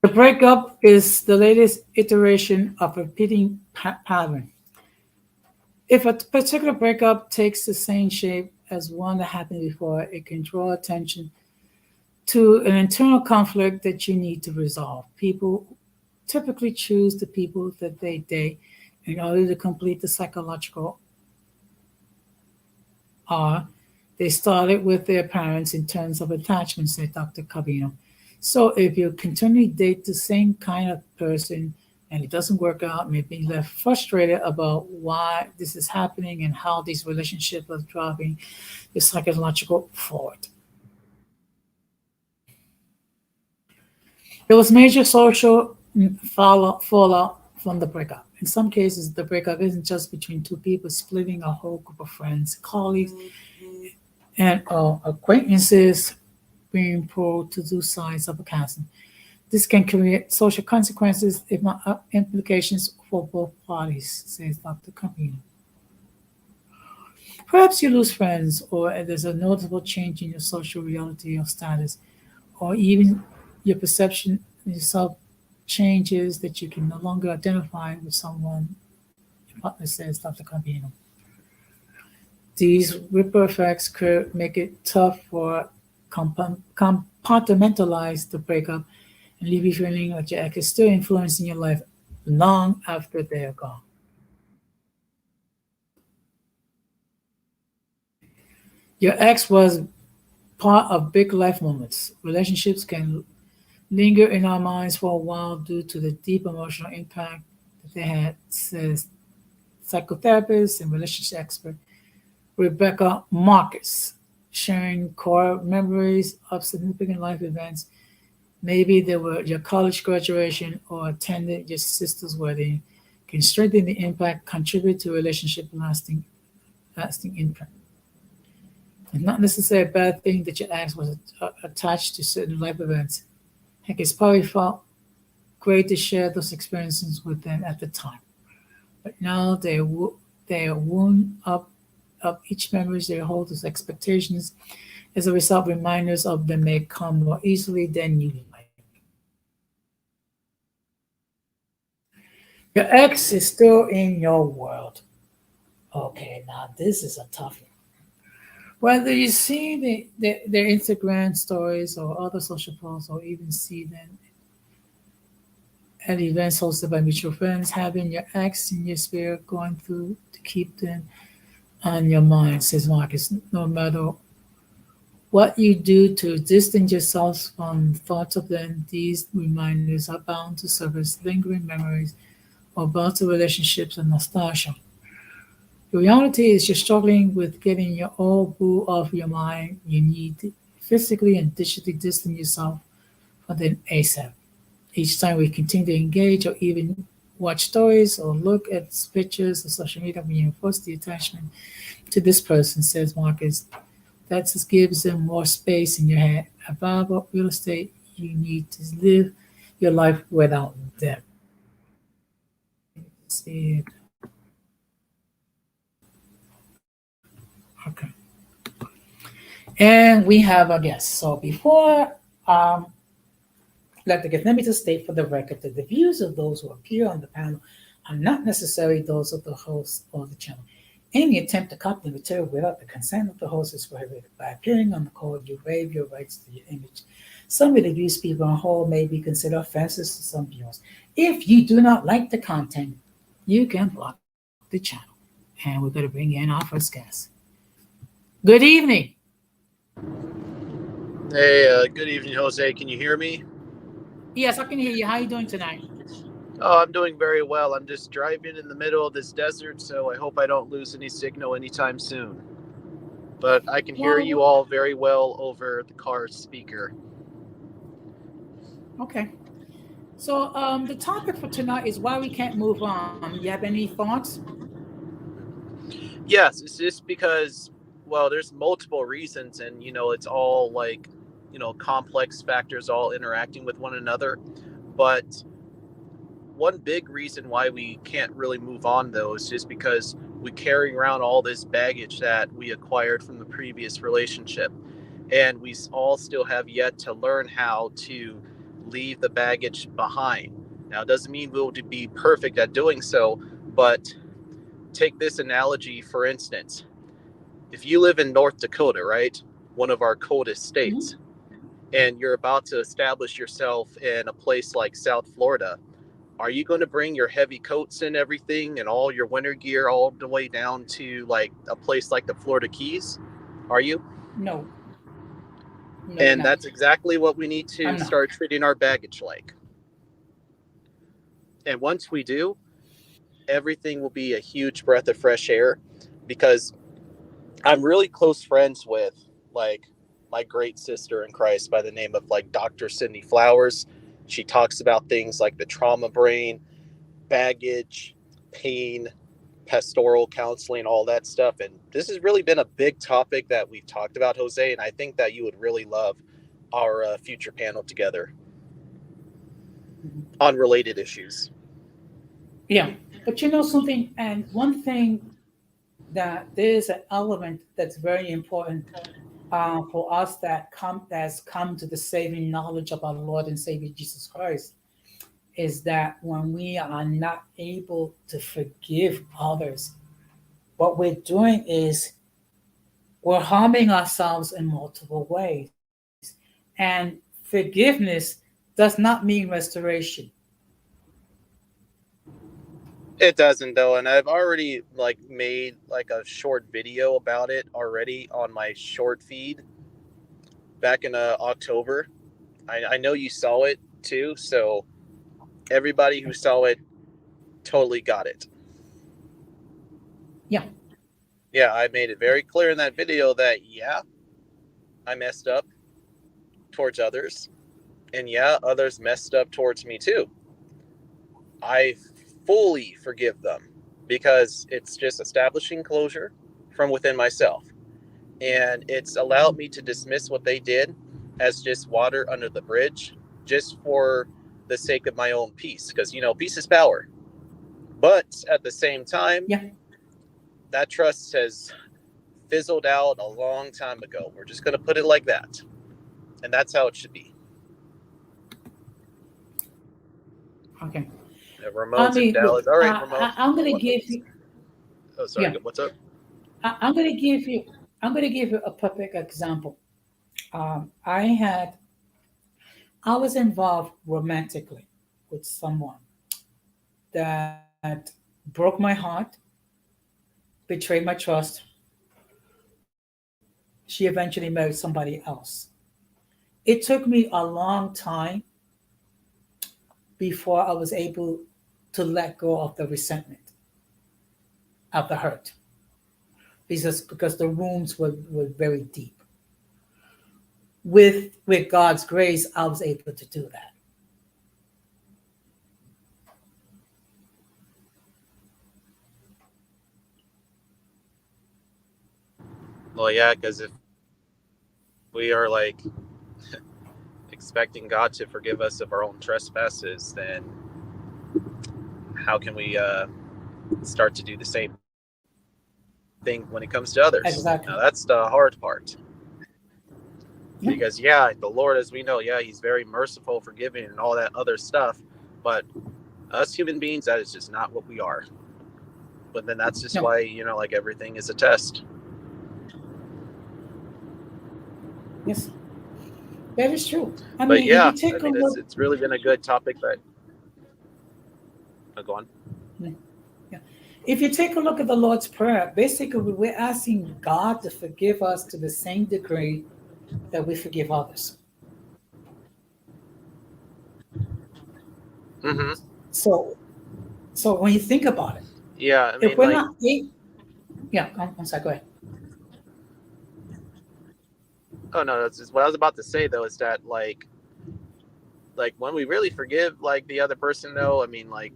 The breakup is the latest iteration of a repeating pattern. If a particular breakup takes the same shape as one that happened before, it can draw attention to an internal conflict that you need to resolve. People typically choose the people that they date in order to complete the psychological R they started with their parents in terms of attachment, said Dr. Cabino. So if you continually date the same kind of person and it doesn't work out, maybe left frustrated about why this is happening and how these relationships are driving your psychological forward. There was major social fallout from the breakup. In some cases, the breakup isn't just between two people splitting a whole group of friends, colleagues, and acquaintances being pulled to two sides of a chasm. This can create social consequences, if not implications for both parties, says Dr. Campino. Perhaps you lose friends, or there's a noticeable change in your social reality or status, or even your perception of yourself changes that you can no longer identify with someone, your partner, says Dr. Campino. These ripple effects could make it tough for compartmentalize the breakup and leave you feeling like your ex is still influencing your life long after they are gone. Your ex was part of big life moments. Relationships can linger in our minds for a while due to the deep emotional impact that they had, says psychotherapist and relationship expert Rebecca Marcus, sharing core memories of significant life events. Maybe they were your college graduation or attended your sister's wedding, can strengthen the impact, contribute to relationship lasting impact. It's not necessarily a bad thing that your ex was attached to certain life events. Heck, it's probably felt great to share those experiences with them at the time. But now they are wound up of each memories they hold as expectations. As a result, reminders of them may come more easily than you like. Your ex is still in your world. Okay, now this is a tough one. Whether you see their Instagram stories or other social posts, or even see them at events hosted by mutual friends, having your ex in your spirit going through to keep them on your mind, says Marcus. No matter what you do to distance yourself from thoughts of them, these reminders are bound to serve as lingering memories of volatile relationships and nostalgia. The reality is you're struggling with getting your old boo off your mind. You need to physically and digitally distance yourself from them ASAP. Each time we continue to engage or even watch stories or look at pictures of social media, we reinforce the attachment to this person, says Marcus. That just gives them more space in your head. About real estate, you need to live your life without them. See, okay. And we have a guest. So before let me just state for the record that the views of those who appear on the panel are not necessarily those of the host or the channel. Any attempt to copy the material without the consent of the host is prohibited. By appearing on the call, you waive your rights to your image. Some of the views people on hold may be considered offenses to some viewers. If you do not like the content, you can block the channel. And we're going to bring in our first guest. Good evening. Hey, good evening, Jose. Can you hear me? Yes, I can hear you. How are you doing tonight? Oh, I'm doing very well. I'm just driving in the middle of this desert, so I hope I don't lose any signal anytime soon. But I can hear you all very well over the car's speaker. Okay. So the topic for tonight is why we can't move on. You have any thoughts? Yes, it's just because, well, there's multiple reasons, and it's all like, complex factors all interacting with one another. But one big reason why we can't really move on, though, is just because we carry around all this baggage that we acquired from the previous relationship. And we all still have yet to learn how to leave the baggage behind. Now, it doesn't mean we'll be perfect at doing so, but take this analogy, for instance. If you live in North Dakota, right, one of our coldest states, and you're about to establish yourself in a place like South Florida, are you going to bring your heavy coats and everything and all your winter gear all the way down to like a place like the Florida Keys? Are you? No. And that's exactly what we need to start treating our baggage like. And once we do, everything will be a huge breath of fresh air, because I'm really close friends with like my great sister in Christ by the name of like Dr. Cindy Flowers. She talks about things like the trauma brain, baggage, pain, pastoral counseling, all that stuff. And this has really been a big topic that we've talked about, Jose, and I think that you would really love our future panel together on related issues. Yeah, but you know something, and one thing that there's an element that's very important for us that's come to the saving knowledge of our Lord and Savior Jesus Christ, is that when we are not able to forgive others, what we're doing is we're harming ourselves in multiple ways. And forgiveness does not mean restoration. It doesn't, though, and I've already like made like a short video about it already on my short feed back in October. I know you saw it too, so everybody who saw it totally got it. Yeah, I made it very clear in that video that I messed up towards others, and others messed up towards me too. I fully forgive them, because it's just establishing closure from within myself, and it's allowed me to dismiss what they did as just water under the bridge, just for the sake of my own peace, because peace is power. But at the same time, that trust has fizzled out a long time ago. We're just going to put it like that, and that's how it should be. Okay. Ramon's in Dallas. All right, Ramon. I'm going to give you. Oh, sorry. What's up? I'm going to give you. I'm going to give you a perfect example. I was involved romantically with someone that broke my heart, betrayed my trust. She eventually married somebody else. It took me a long time before I was able to let go of the resentment, of the hurt, because the wounds were very deep. With God's grace, I was able to do that. Well, yeah, because if we are like expecting God to forgive us of our own trespasses, then how can we start to do the same thing when it comes to others? Exactly. Now, that's the hard part. Yeah. Because, yeah, the Lord, as we know, yeah, He's very merciful, forgiving, and all that other stuff. But us human beings, that is just not what we are. But then that's just No. why, like everything is a test. Yes, that is true. I But mean, if yeah, you take I a mean, look, it's really been a good topic. But go on. yeah. If you take a look at the Lord's Prayer, basically we're asking God to forgive us to the same degree that we forgive others. Mm-hmm. So, so when you think about it, Yeah, I if mean, we're like, not, yeah, I'm sorry, go ahead. oh no, that's just what I was about to say though. Is that like when we really forgive like the other person though, I mean, like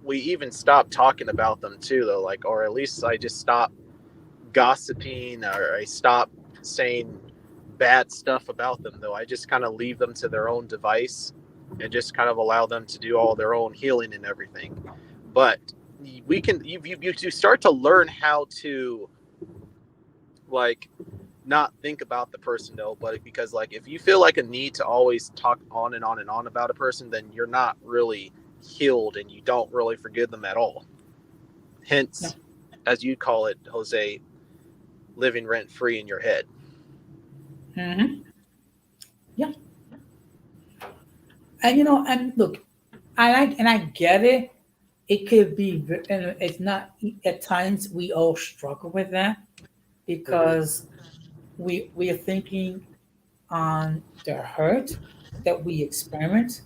we even stop talking about them too though, like, or at least I just stop gossiping, or I stop saying bad stuff about them though. I just kind of leave them to their own device and just kind of allow them to do all their own healing and everything. But we can you start to learn how to like not think about the person though, but because like if you feel like a need to always talk on and on and on about a person, then you're not really healed and you don't really forgive them at all. No. Hence, as you call it, Jose, living rent free in your head. Mm-hmm. Yeah, and look, I get it. It could be, and it's not. At times, we all struggle with that Mm-hmm. because we are thinking on the hurt that we experience.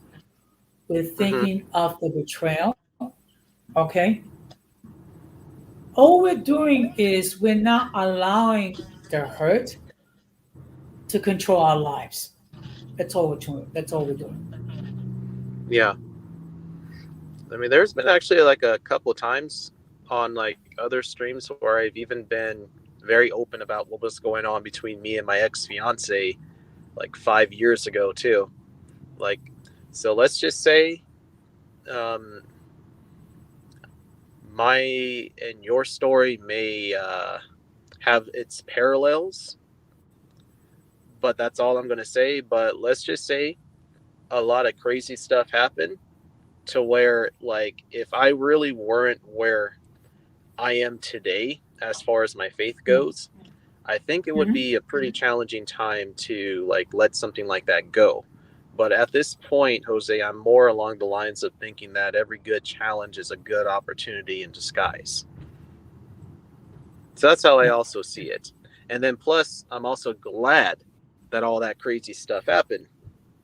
We're Mm-hmm. thinking of the betrayal. Okay, all we're doing is we're not allowing the hurt to control our lives. That's all we're doing. That's all we're doing. Yeah, I mean, there's been actually like a couple of times on like other streams where I've even been very open about what was going on between me and my ex fiance like 5 years ago too. Like, so let's just say um, my and your story may have its parallels, but that's all I'm going to say. But let's just say a lot of crazy stuff happened to where, like, if I really weren't where I am today, as far as my faith goes, I think it would Mm-hmm. be a pretty challenging time to like let something like that go. But at this point, Jose, I'm more along the lines of thinking that every good challenge is a good opportunity in disguise. So that's how I Yeah. also see it. And then plus, I'm also glad that all that crazy stuff happened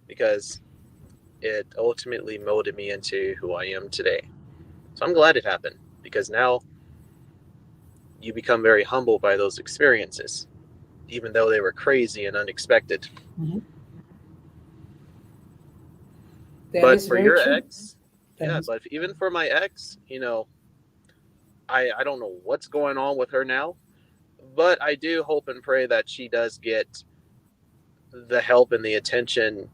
because it ultimately molded me into who I am today. So I'm glad it happened because now you become very humble by those experiences, even though they were crazy and unexpected. Mm-hmm. That But is for very your true. ex, That yeah, is. but even for my ex, I don't know what's going on with her now, but I do hope and pray that she does get the help and the attention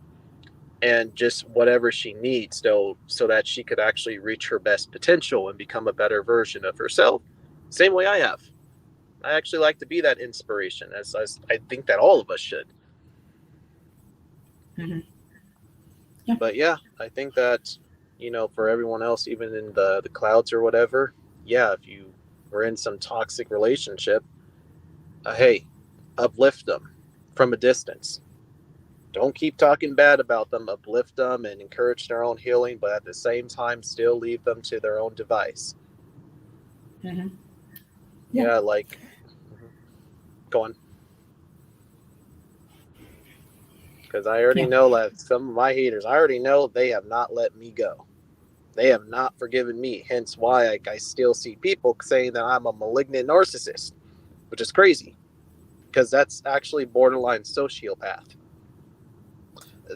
and just whatever she needs so that she could actually reach her best potential and become a better version of herself. Same way I have. I actually like to be that inspiration as I think that all of us should. Mm-hmm. Yeah. But yeah, I think that for everyone else, even in the clouds or whatever, yeah, if you were in some toxic relationship, Hey, uplift them from a distance. Don't keep talking bad about them. Uplift them and encourage their own healing, but at the same time, still leave them to their own device. Hmm. Yeah. Yeah, like, go on. Because I already Yeah. know that some of my haters, I already know they have not let me go. They have not forgiven me. Hence why I still see people saying that I'm a malignant narcissist, which is crazy because that's actually borderline sociopath.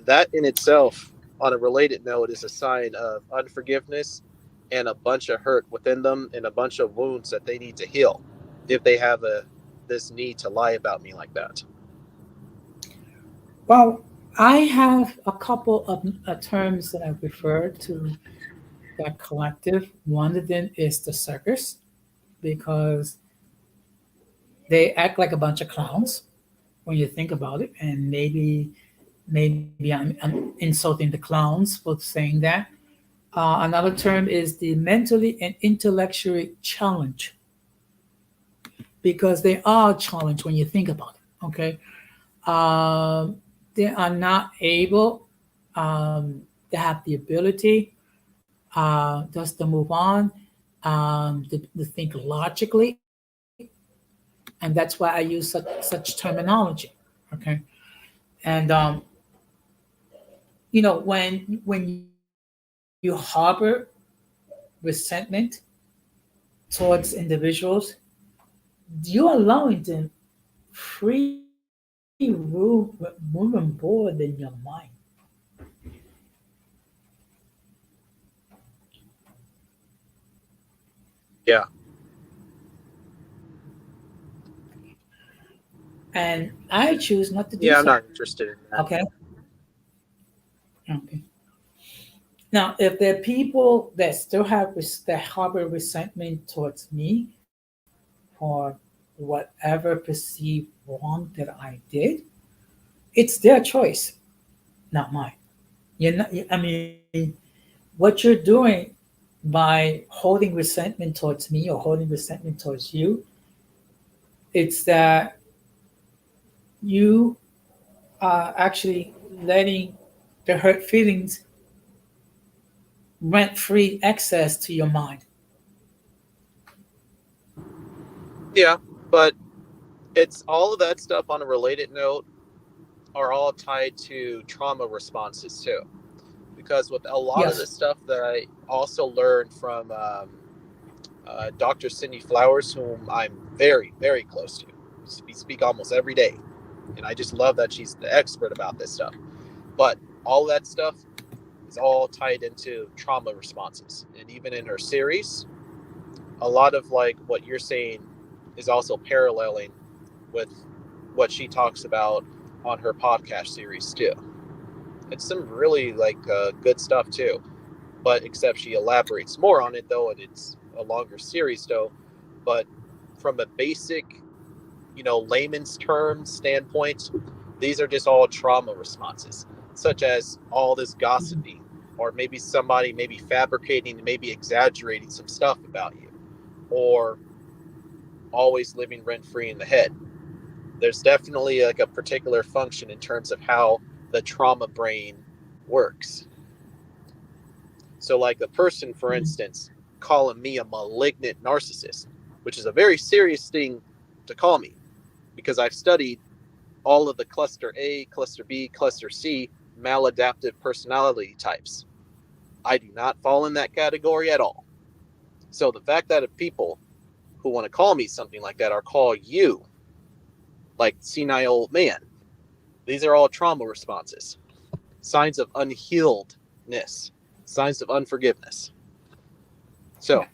That in itself, on a related note, is a sign of unforgiveness and a bunch of hurt within them and a bunch of wounds that they need to heal if they have this need to lie about me like that. Well, I have a couple of terms that I refer to that collective. One of them is the circus because they act like a bunch of clowns when you think about it, and maybe I'm insulting the clowns for saying that. Another term is the mentally and intellectually challenged because they are challenged when you think about it. Okay, they are not able, they have the ability just to move on, to think logically, and that's why I use such terminology. Okay, and when you harbor resentment towards individuals, you're allowing them free moving forward in your mind. Yeah. And I choose not to do Yeah, I'm so. not interested in that. Okay. Okay. Now, if there are people that still have that harbor resentment towards me for whatever perceived wrong that I did, it's their choice, not mine. I mean, what you're doing by holding resentment towards me or holding resentment towards you, it's that you are actually letting the hurt feelings rent free access to your mind. Yeah, but it's all of that stuff on a related note are all tied to trauma responses too. Because with a lot of the Yes. stuff that I also learned from Dr. Cindy Flowers, whom I'm very, very close to, we speak almost every day, and I just love that she's the expert about this stuff. But all that stuff is all tied into trauma responses, and even in her series, a lot of like what you're saying is also paralleling with what she talks about on her podcast series too. It's some really like good stuff too, but except she elaborates more on it though, and it's a longer series though. But from a basic, layman's term standpoint, these are just all trauma responses, such as all this gossiping, or maybe somebody maybe fabricating, maybe exaggerating some stuff about you, or always living rent free in the head. There's definitely like a particular function in terms of how the trauma brain works. So, like a person, for instance, calling me a malignant narcissist, which is a very serious thing to call me because I've studied all of the cluster A, cluster B, cluster C maladaptive personality types. I do not fall in that category at all. So, the fact that if people who want to call me something like that or call you like senile old man, these are all trauma responses, signs of unhealedness, signs of unforgiveness. So, Yeah.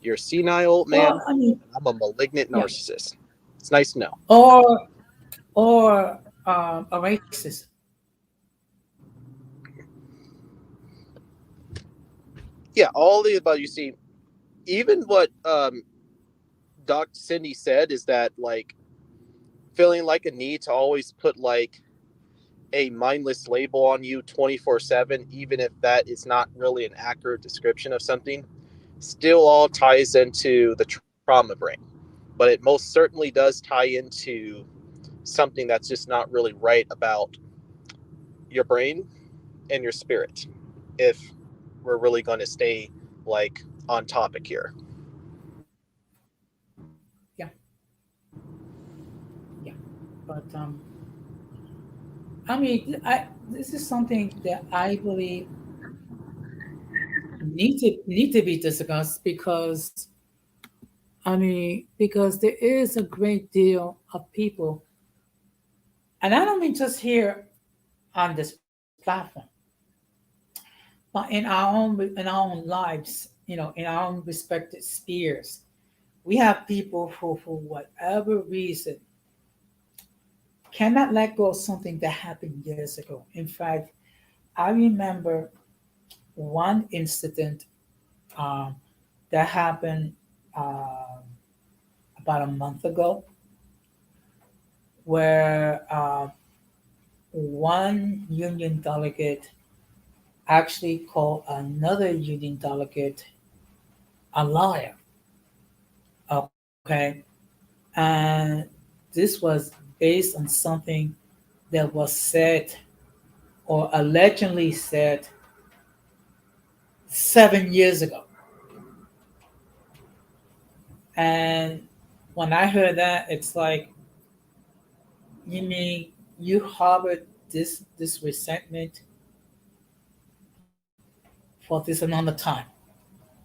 you're a senile old man, Well, I mean, I'm a malignant yeah. narcissist. It's nice to know. Or a racist. Yeah, all the above. You see, even what Dr. Cindy said is that, like, feeling like a need to always put, like, a mindless label on you 24/7, even if that is not really an accurate description of something, still all ties into the trauma brain. but it most certainly does tie into something that's just not really right about your brain and your spirit, if we're really going to stay like on topic here. Yeah, yeah. But I mean, this is something that I believe need to be discussed because I mean because there is a great deal of people, and I don't mean just here on this platform, but in our own lives, in our own respected spheres, we have people who, for whatever reason, cannot let go of something that happened years ago. In fact, I remember one incident um, that happened um about a month ago, where one union delegate actually called another union delegate a liar. Okay, and this was based on something that was said or allegedly said 7 years ago. And when I heard that, it's like, you mean you harbored this resentment for this amount of time?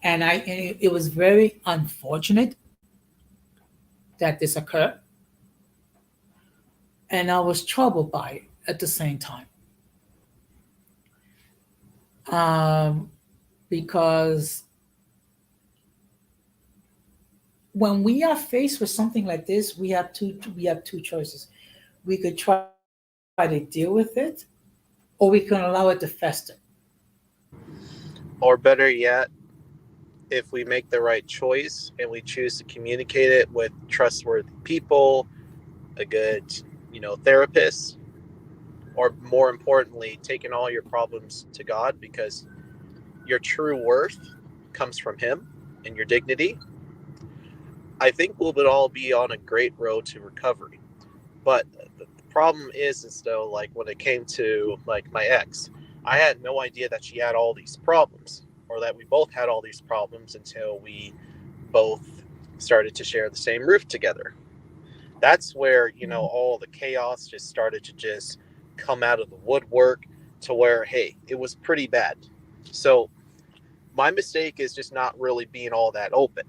And it was very unfortunate that this occurred, and I was troubled by it at the same time, um, because when we are faced with something like this, we have two choices. We could try to deal with it, or we can allow it to fester. Or better yet, if we make the right choice and we choose to communicate it with trustworthy people, a good, therapist, or more importantly, taking all your problems to God, because your true worth comes from Him and your dignity, I think we'll all be on a great road to recovery. But the problem is though, like when it came to like my ex, I had no idea that she had all these problems, or that we both had all these problems until we both started to share the same roof together. That's where, all the chaos just started to just come out of the woodwork, to where, hey, it was pretty bad. So my mistake is just not really being all that open.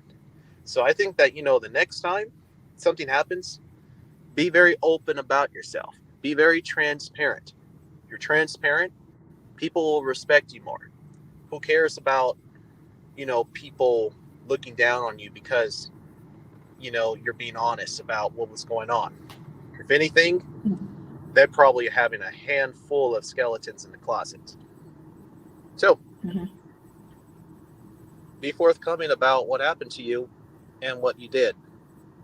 So I think that, the next time something happens, be very open about yourself. Be very transparent. You're transparent, people will respect you more. Who cares about, people looking down on you because, you're being honest about what was going on? If anything, they're probably having a handful of skeletons in the closet. So Mhm. be forthcoming about what happened to you and what you did,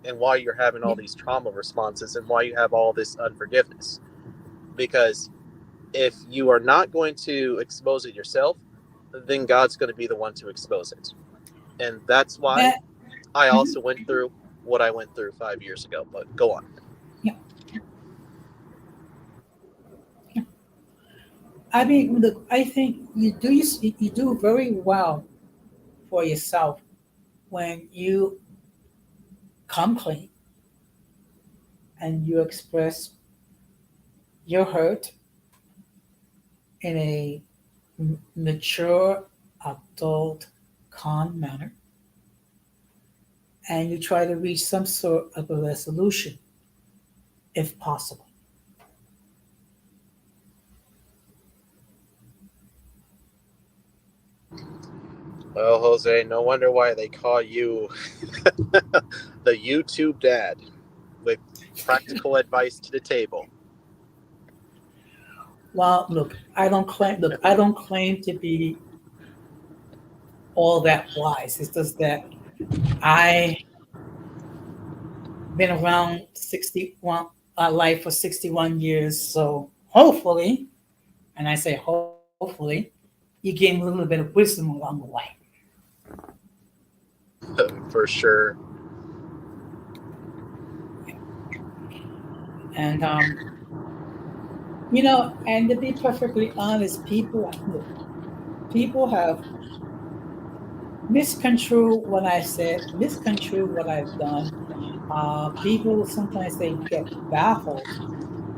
and why you're having all Yeah. these trauma responses, and why you have all this unforgiveness. Because if you are not going to expose it yourself, then God's going to be the one to expose it. And that's why That I mhm. also went through what I went through 5 years ago. But go on. Yeah. Yeah. I mean, look, I think you do very well for yourself when you come clean and you express your hurt in a mature, adult, calm manner, and you try to reach some sort of a resolution if possible. Well, Jose, no wonder why they call you the YouTube dad, with practical advice to the table. Well, look, I don't claim to be all that wise. It's just that I been around 61 life for 61 years, so hopefully, and I say hopefully, you gain a little bit of wisdom along the way. For sure. And and to be perfectly honest, people have misconstrued what I said, misconstrued what I've done. People sometimes they get baffled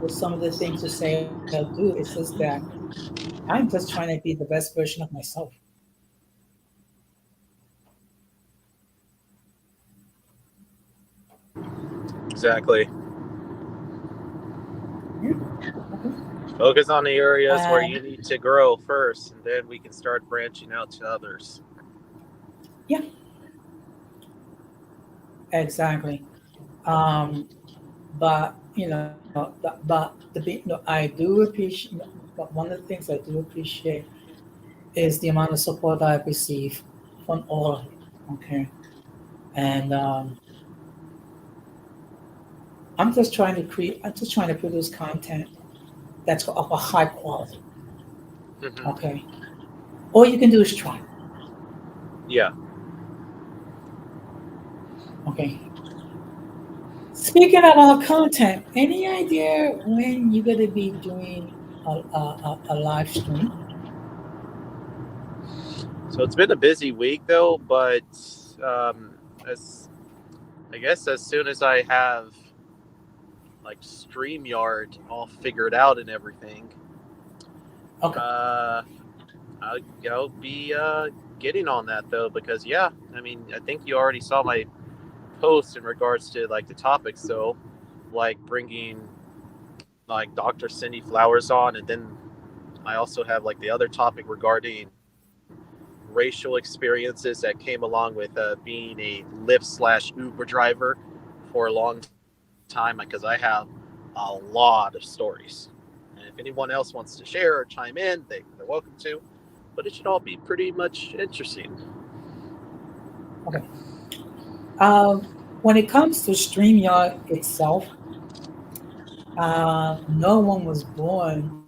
with some of the things to say or do. It's just that I'm just trying to be the best version of myself. Exactly. Yeah. Okay. Focus on the areas where And you need to grow first, and then we can start branching out to others. yeah, exactly. Um, but I do appreciate. But one of the things I do appreciate is the amount of support I've received from all of you. Okay, and I'm just trying to produce content that's of a high quality. Hmm. Okay, all you can do is try. Yeah. Okay. Speaking of our content, any idea when you're going to be doing a live stream? So it's been a busy week though, but as I guess as soon as I have like StreamYard all figured out and everything, Okay. uh, I'll be getting on that though because yeah, I mean I think you already saw my post in regards to like the topics, so like bringing like Dr. Cindy Flowers on, and then I also have like the other topic regarding racial experiences that came along with being a Lyft/Uber driver for a long time because I have a lot of stories. And if anyone else wants to share or chime in, they're welcome to. But it should all be pretty much interesting. Okay. When it comes to StreamYard itself, no one was born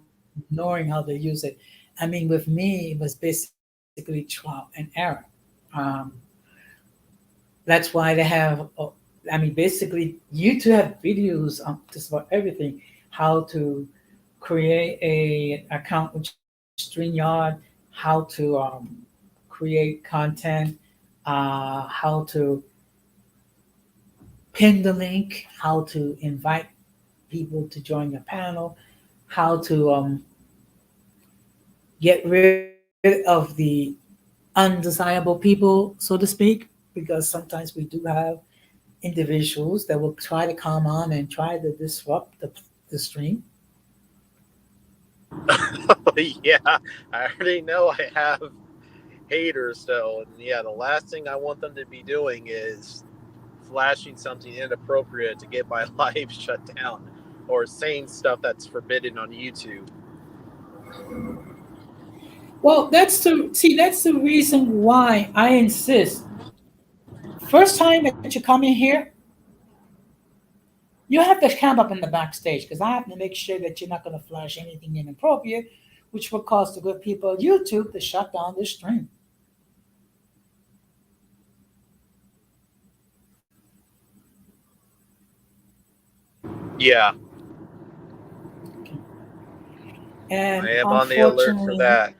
knowing how to use it. I mean, with me, it was basically trial and error. Um, that's why they have, I mean, basically, YouTube have videos on just about everything, how to create a account with StreamYard, how to create content, how to pin the link, how to invite people to join your panel, how to get rid of the undesirable people, so to speak, because sometimes we do have individuals that will try to come on and try to disrupt the stream. Yeah, I already know I have haters though, and yeah, the last thing I want them to be doing is flashing something inappropriate to get my live shut down or saying stuff that's forbidden on YouTube. Well, that's the reason why I insist. First time that you come in here, you have to camp up in the backstage because I have to make sure that you're not going to flash anything inappropriate, which will cause the good people of YouTube to shut down the stream. Yeah, I And am on the alert for unfortunately, that.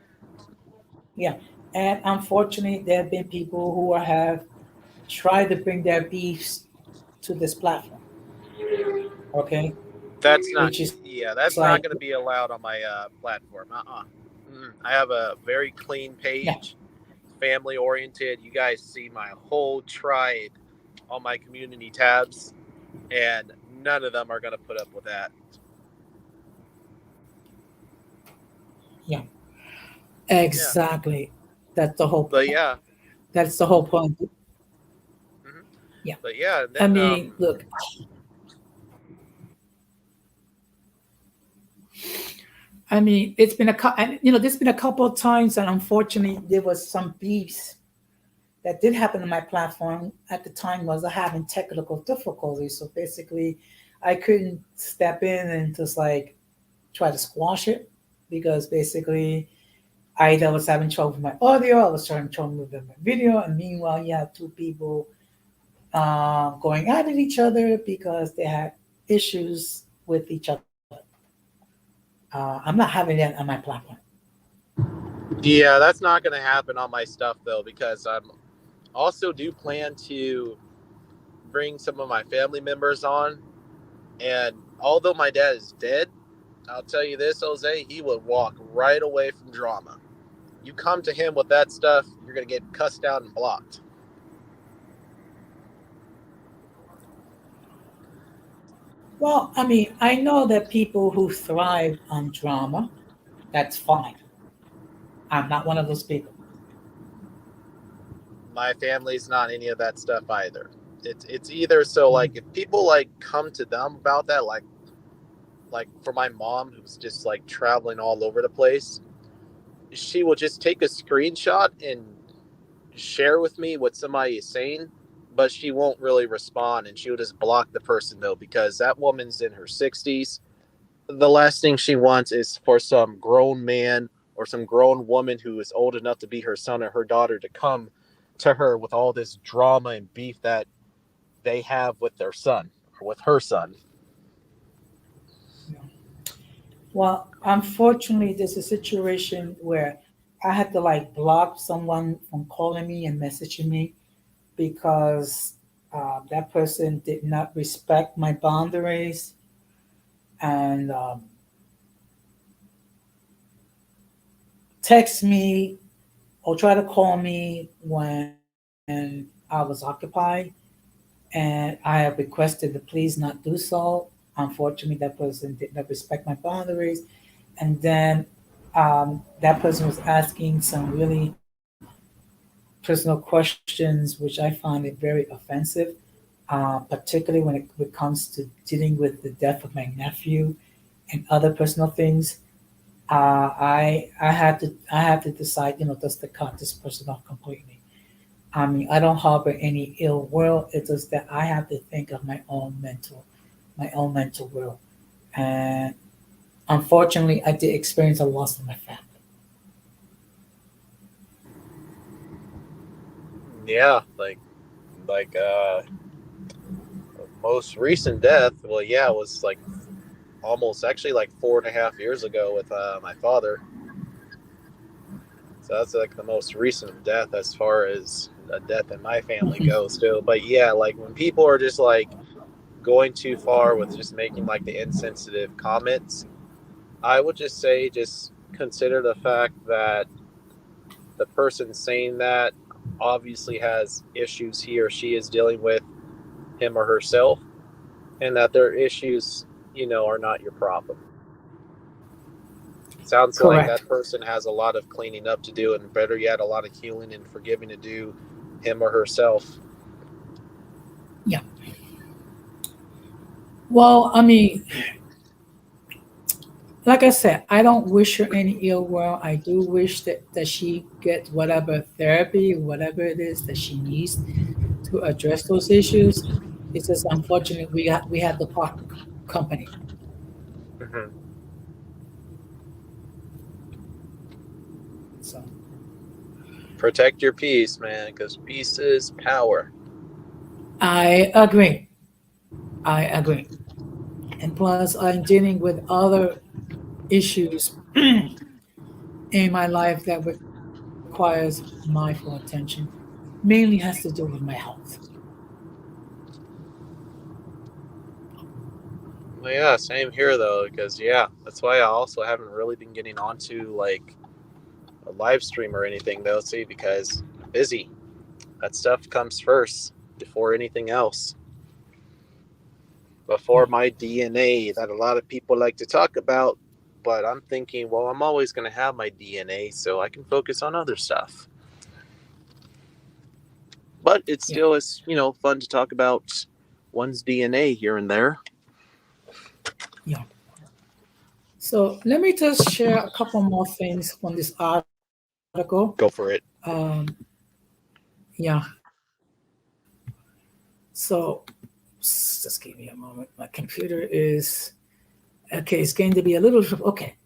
yeah, and unfortunately, there have been people who have tried to bring their beefs to this platform. Okay, That's not, which is yeah, like, that's not going to be allowed on my platform. I have a very clean yeah, page, family oriented. You guys see my whole tribe on my community tabs, and none of them are going to put up with that. yeah, Yeah, exactly. That's the whole but point. yeah, That's the whole point. hmm Yeah, but yeah, and I then mean, look, I mean, there's been a couple of times, and unfortunately, there was some beefs that did happen on my platform at the time was I having technical difficulties. So basically, I couldn't step in and just like try to squash it because basically either I was having trouble with my audio, I was having trouble with my video, and meanwhile, you have two people going at each other because they had issues with each other. I'm not having that on my platform. Yeah, that's not going to happen on my stuff though, because I'm also do plan to bring some of my family members on. And although my dad is dead, I'll tell you this, Jose, he would walk right away from drama. You come to him with that stuff, you're going to get cussed out and blocked. Well, I mean, I know that people who thrive on drama, that's fine. I'm not one of those people. My family's not any of that stuff either. It's either so like if people like come to them about that, like for my mom who's just like traveling all over the place, she will just take a screenshot and share with me what somebody is saying, but she won't really respond, and she'll just block the person though, because that woman's in her 60s. The last thing she wants is for some grown man or some grown woman who is old enough to be her son or her daughter to come to her with all this drama and beef that they have with their son or with her son. Well, unfortunately, there's a situation where I had to like block someone from calling me and messaging me because that person did not respect my boundaries and text me or try to call me when I was occupied, and I have requested to please not do so. Unfortunately, that person did not respect my boundaries, and then that person was asking some really personal questions, which I find it very offensive, particularly when it comes to dealing with the death of my nephew and other personal things. I had to decide, just to cut this person off completely. I mean, I don't harbor any ill will. It's just that I have to think of my own mental will, and unfortunately, I did experience a loss in my family. Yeah, like most recent death. Well, yeah, it was like almost actually like 4.5 years ago with my father. So that's like the most recent death as far as a death in my family goes still. But yeah, like when people are just like going too far with just making like the insensitive comments, I would just say just consider the fact that the person saying that obviously has issues he or she is dealing with, him or herself, and that their issues, are not your problem. Sounds like Correct. that person has a lot of cleaning up to do, and better yet, a lot of healing and forgiving to do, him or herself. Yeah. Well, I mean, like I said, I don't wish her any ill will. I do wish that she gets whatever therapy, whatever it is that she needs to address those issues. It's just unfortunate we had the part company. Mm-hmm. So Protect your peace, man, because peace is power. I agree. I agree. And plus, I'm dealing with other issues in my life that requires my full attention. Mainly has to do with my health. Well, yeah, same here though, because yeah, that's why I also haven't really been getting onto like a live stream or anything though. See, because I'm busy. That stuff comes first before anything else. Before my DNA that a lot of people like to talk about, but I'm thinking, well, I'm always going to have my DNA, so I can focus on other stuff. But it still is, fun to talk about one's DNA here and there. Yeah. So let me just share a couple more things from this article. Go for it. Yeah. So just give me a moment. My computer is okay. It's going to be a little okay.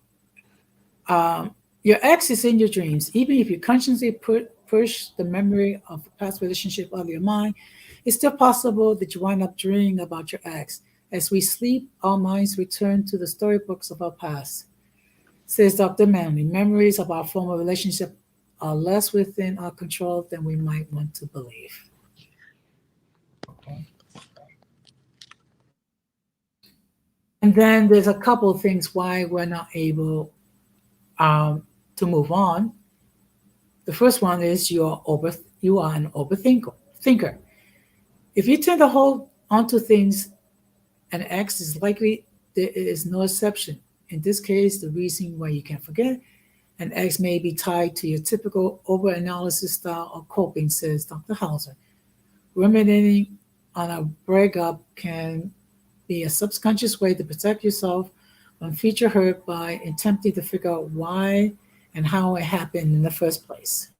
Your ex is in your dreams, even if you consciously push the memory of the past relationship out of your mind. It's still possible that you wind up dreaming about your ex, As we sleep, our minds return to the storybooks of our past. Says Dr. Manley, memories of our former relationship are less within our control than we might want to believe. Okay. And then there's a couple of things why we're not able to move on. The first one is you are an overthinker. If you tend to hold onto things, an ex is likely there is no exception. In this case, the reason why you can't forget an ex may be tied to your typical overanalysis style of coping, says Dr. Hauser. Ruminating on a breakup can be a subconscious way to protect yourself from future hurt by attempting to figure out why and how it happened in the first place.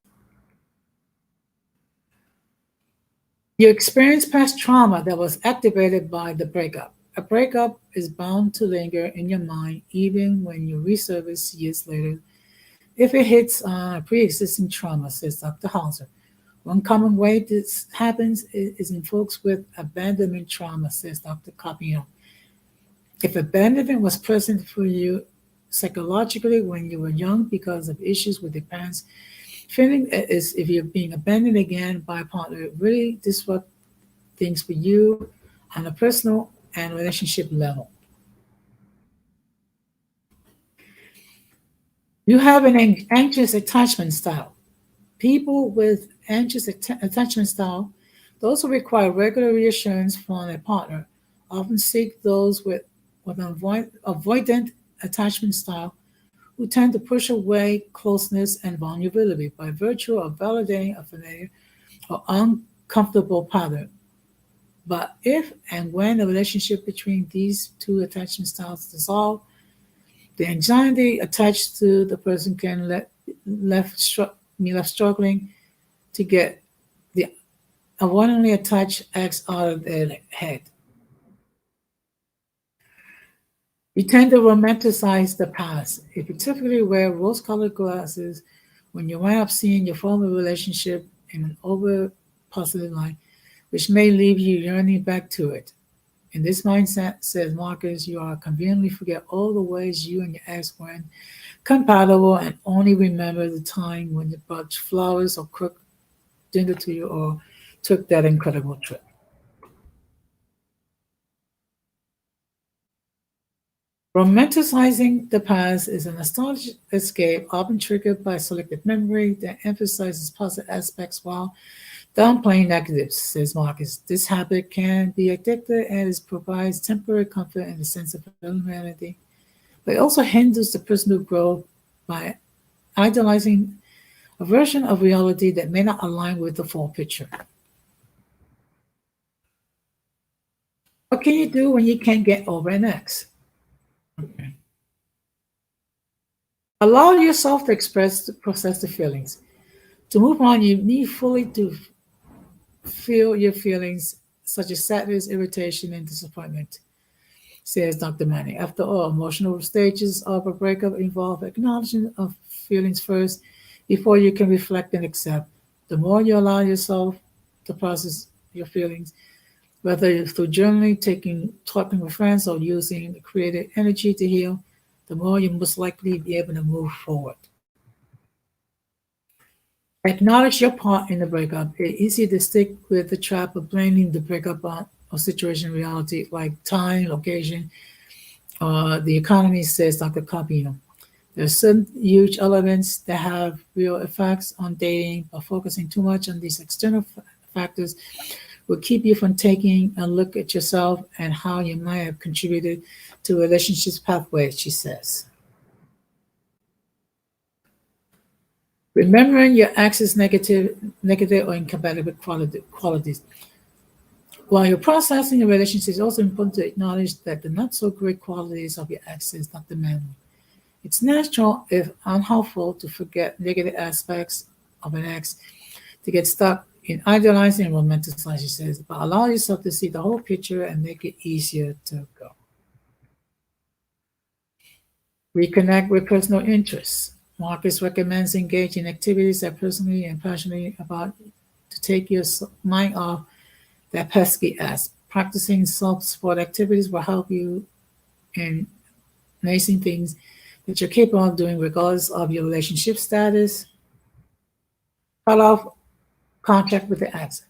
You experience past trauma that was activated by the breakup. A breakup is bound to linger in your mind even when you resurface years later if it hits on a pre-existing trauma, says Dr. Hauser. One common way this happens is in folks with abandonment trauma, says Dr. Capino. If abandonment was present for you psychologically when you were young because of issues with your parents, feeling as if you're being abandoned again by a partner really disrupt things for you on a personal and relationship level. You have an anxious attachment style. People with anxious attachment style, those who require regular reassurance from a partner, often seek those with an avoidant attachment style who tend to push away closeness and vulnerability by virtue of validating a familiar or uncomfortable pattern. But if and when the relationship between these two attachment styles dissolve, the anxiety attached to the person can be left struggling to get the avoidantly attached ex out of their head. You tend to romanticize the past. If you typically wear rose-colored glasses when you wind up seeing your former relationship in an over-positive light, which may leave you yearning back to it. In this mindset, says Marcus, you are conveniently forget all the ways you and your ex were compatible and only remember the time when you brought flowers or cooked dinner to you or took that incredible trip. Romanticizing the past is a nostalgic escape often triggered by selective memory that emphasizes positive aspects while downplaying negatives, says Marcus. This habit can be addictive and it provides temporary comfort and a sense of familiarity, but it also hinders the personal growth by idealizing a version of reality that may not align with the full picture. What can you do when you can't get over an ex? Okay. Allow yourself to process the feelings. To move on, you need fully to feel your feelings, such as sadness, irritation, and disappointment, says Dr. Manning. After all, emotional stages of a breakup involve acknowledging of feelings first before you can reflect and accept. The more you allow yourself to process your feelings, whether it's through journaling, talking with friends, or using creative energy to heal, the more you most likely be able to move forward. Acknowledge your part in the breakup. It's easy to stick with the trap of blaming the breakup on a situation reality like time, location, or the economy, says Dr. Capino. There are some huge elements that have real effects on dating, but focusing too much on these external factors will keep you from taking a look at yourself and how you might have contributed to a relationship's pathway, she says. Remembering your ex's negative or incompatible qualities. While you're processing a relationship, it's also important to acknowledge that the not so great qualities of your ex is not the man. It's natural, if unhelpful, to forget negative aspects of an ex, to get stuck in idealizing and romanticizing, she says, but allow yourself to see the whole picture and make it easier to go. Reconnect with personal interests. Marcus recommends engaging in activities that personally and passionately about to take your mind off that pesky Practicing self-support activities will help you in amazing things that you're capable of doing regardless of your relationship status. Cut off contact with the ex.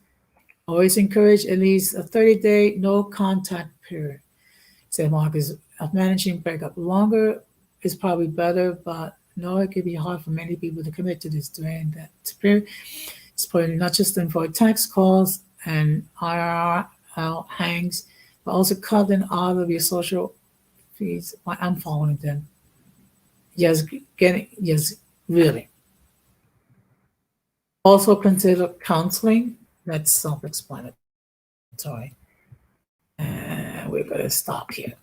Always encourage at least a 30-day no contact period. Say Marcus, managing breakup longer is probably better, but no, it can be hard for many people to commit to this during that period. It's probably not just to avoid text calls and IRL hangs, but also cut them out of your social feeds. I'm following them. Yes, really. Also consider counseling. That's self-explanatory. And we're going to stop here.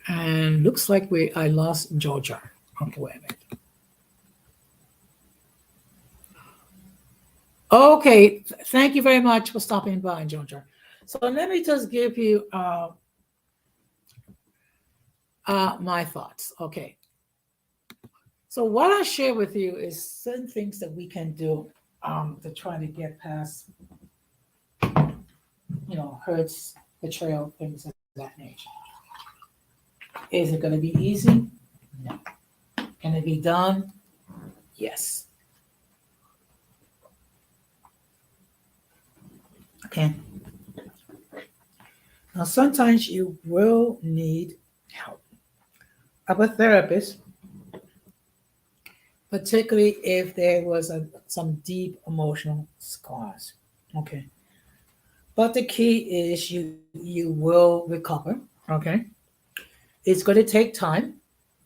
And looks like I lost Georgia. Okay, wait a minute. Okay, thank you very much for stopping by, Georgia. So let me just give you my thoughts. Okay. So what I share with you is certain things that we can do to try to get past, hurts, betrayal, things of that nature. Is it going to be easy? No. Can it be done? Yes. Okay. Now, sometimes you will need help of a therapist, particularly if there was some deep emotional scars. Okay. But the key is you will recover. Okay. It's going to take time.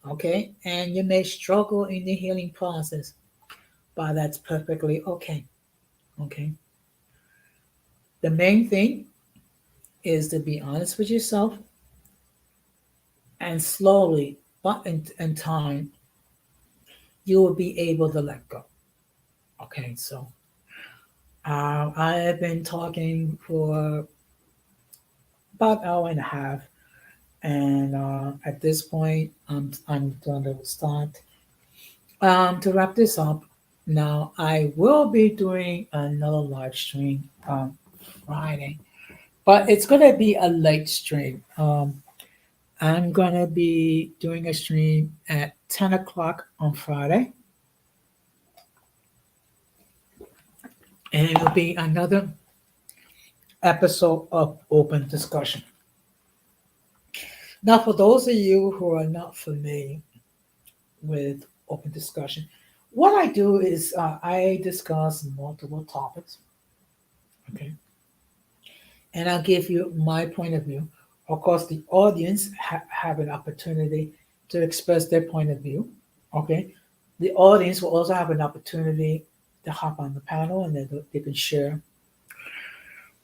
Okay. And you may struggle in the healing process, but that's perfectly okay. Okay. The main thing is to be honest with yourself, and slowly, but in time, you will be able to let go. Okay, so I have been talking for about an hour and a half, and at this point, I'm going to start to wrap this up. Now, I will be doing another live stream Friday, but it's going to be a late stream. I'm going to be doing a stream at 10 o'clock on Friday. And it'll be another episode of Open Discussion. Now, for those of you who are not familiar with Open Discussion, what I do is I discuss multiple topics. Okay. And I'll give you my point of view. Of course, the audience have an opportunity to express their point of view. Okay. The audience will also have an opportunity to hop on the panel, and they can share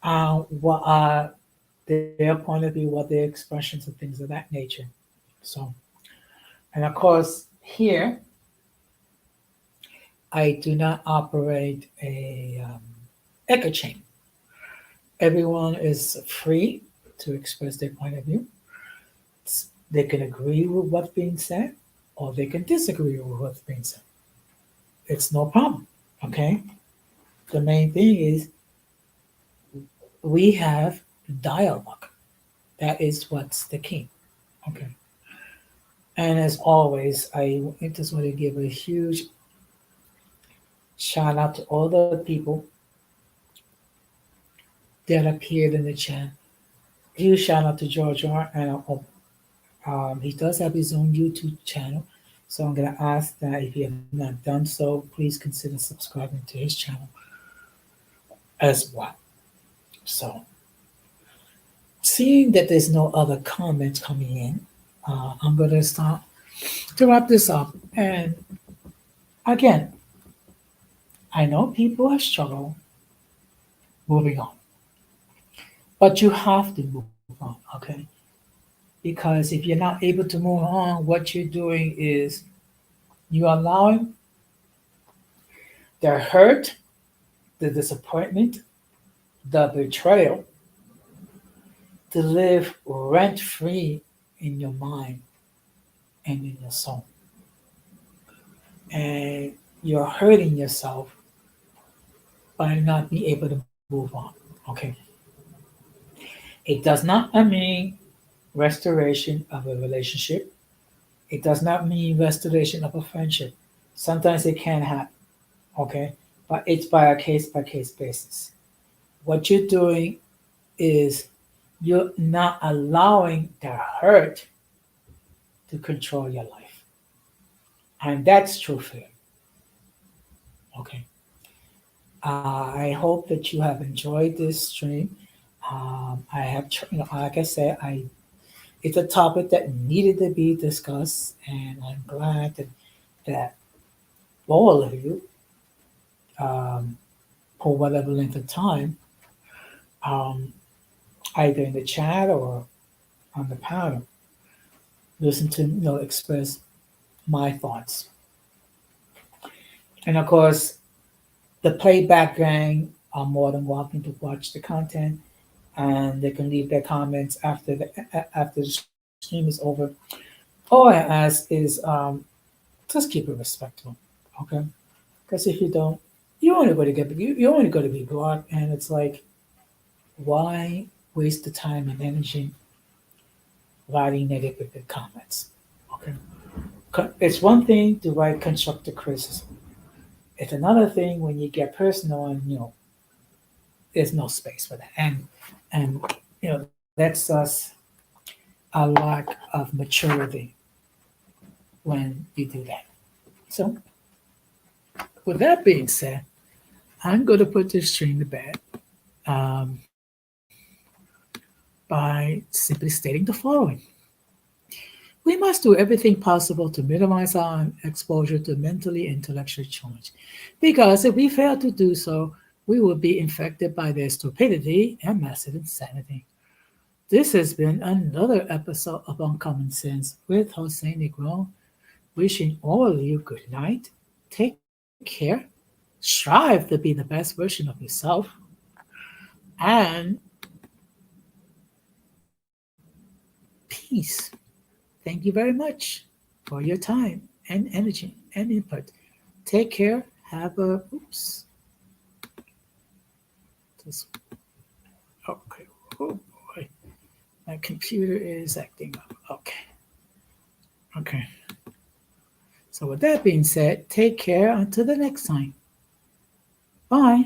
what their point of view, what their expressions and things of that nature. So, and of course, here, I do not operate a echo chamber. Everyone is free to express their point of view. They can agree with what's being said, or they can disagree with what's being said. It's no problem, okay? The main thing is we have dialogue. That is what's the key, okay? And as always, I just want to give a huge shout out to all the people that appeared in the chat. Huge shout out to George R. And he does have his own YouTube channel. So I'm going to ask that if you have not done so, please consider subscribing to his channel as well. So, seeing that there's no other comments coming in, I'm going to start to wrap this up. And again, I know people have struggled moving on, but you have to move on, okay? Because if you're not able to move on, what you're doing is you're allowing the hurt, the disappointment, the betrayal to live rent-free in your mind and in your soul. And you're hurting yourself by not being able to move on. Okay. It does not mean restoration of a relationship. It does not mean restoration of a friendship. Sometimes it can happen, okay? But it's by a case by case basis. What you're doing is you're not allowing the hurt to control your life. And that's true fear, okay? I hope that you have enjoyed this stream. I have, like I said, it's a topic that needed to be discussed, and I'm glad that all of you, um, for whatever length of time, um, either in the chat or on the panel, listen to express my thoughts. And of course, the playback gang are more than welcome to watch the content, and they can leave their comments after the stream is over. All I ask is just keep it respectful, okay? Because if you don't, you're only going to be blocked, and it's like, why waste the time and energy writing negative comments? Okay, it's one thing to write constructive criticism. It's another thing when you get personal, and there's no space for that, and that's us a lack of maturity when you do that. So, with that being said, I'm going to put this stream to bed um, by simply stating the following. We must do everything possible to minimize our exposure to mentally intellectual challenge, because if we fail to do so, we will be infected by their stupidity and massive insanity. This has been another episode of Uncommon Sense with Jose Negron, wishing all of you good night, take care, strive to be the best version of yourself, and peace. Thank you very much for your time and energy and input. Take care. Have a oops. Just, okay. Oh boy. My computer is acting up. Okay. Okay. So with that being said, take care until the next time. Bye.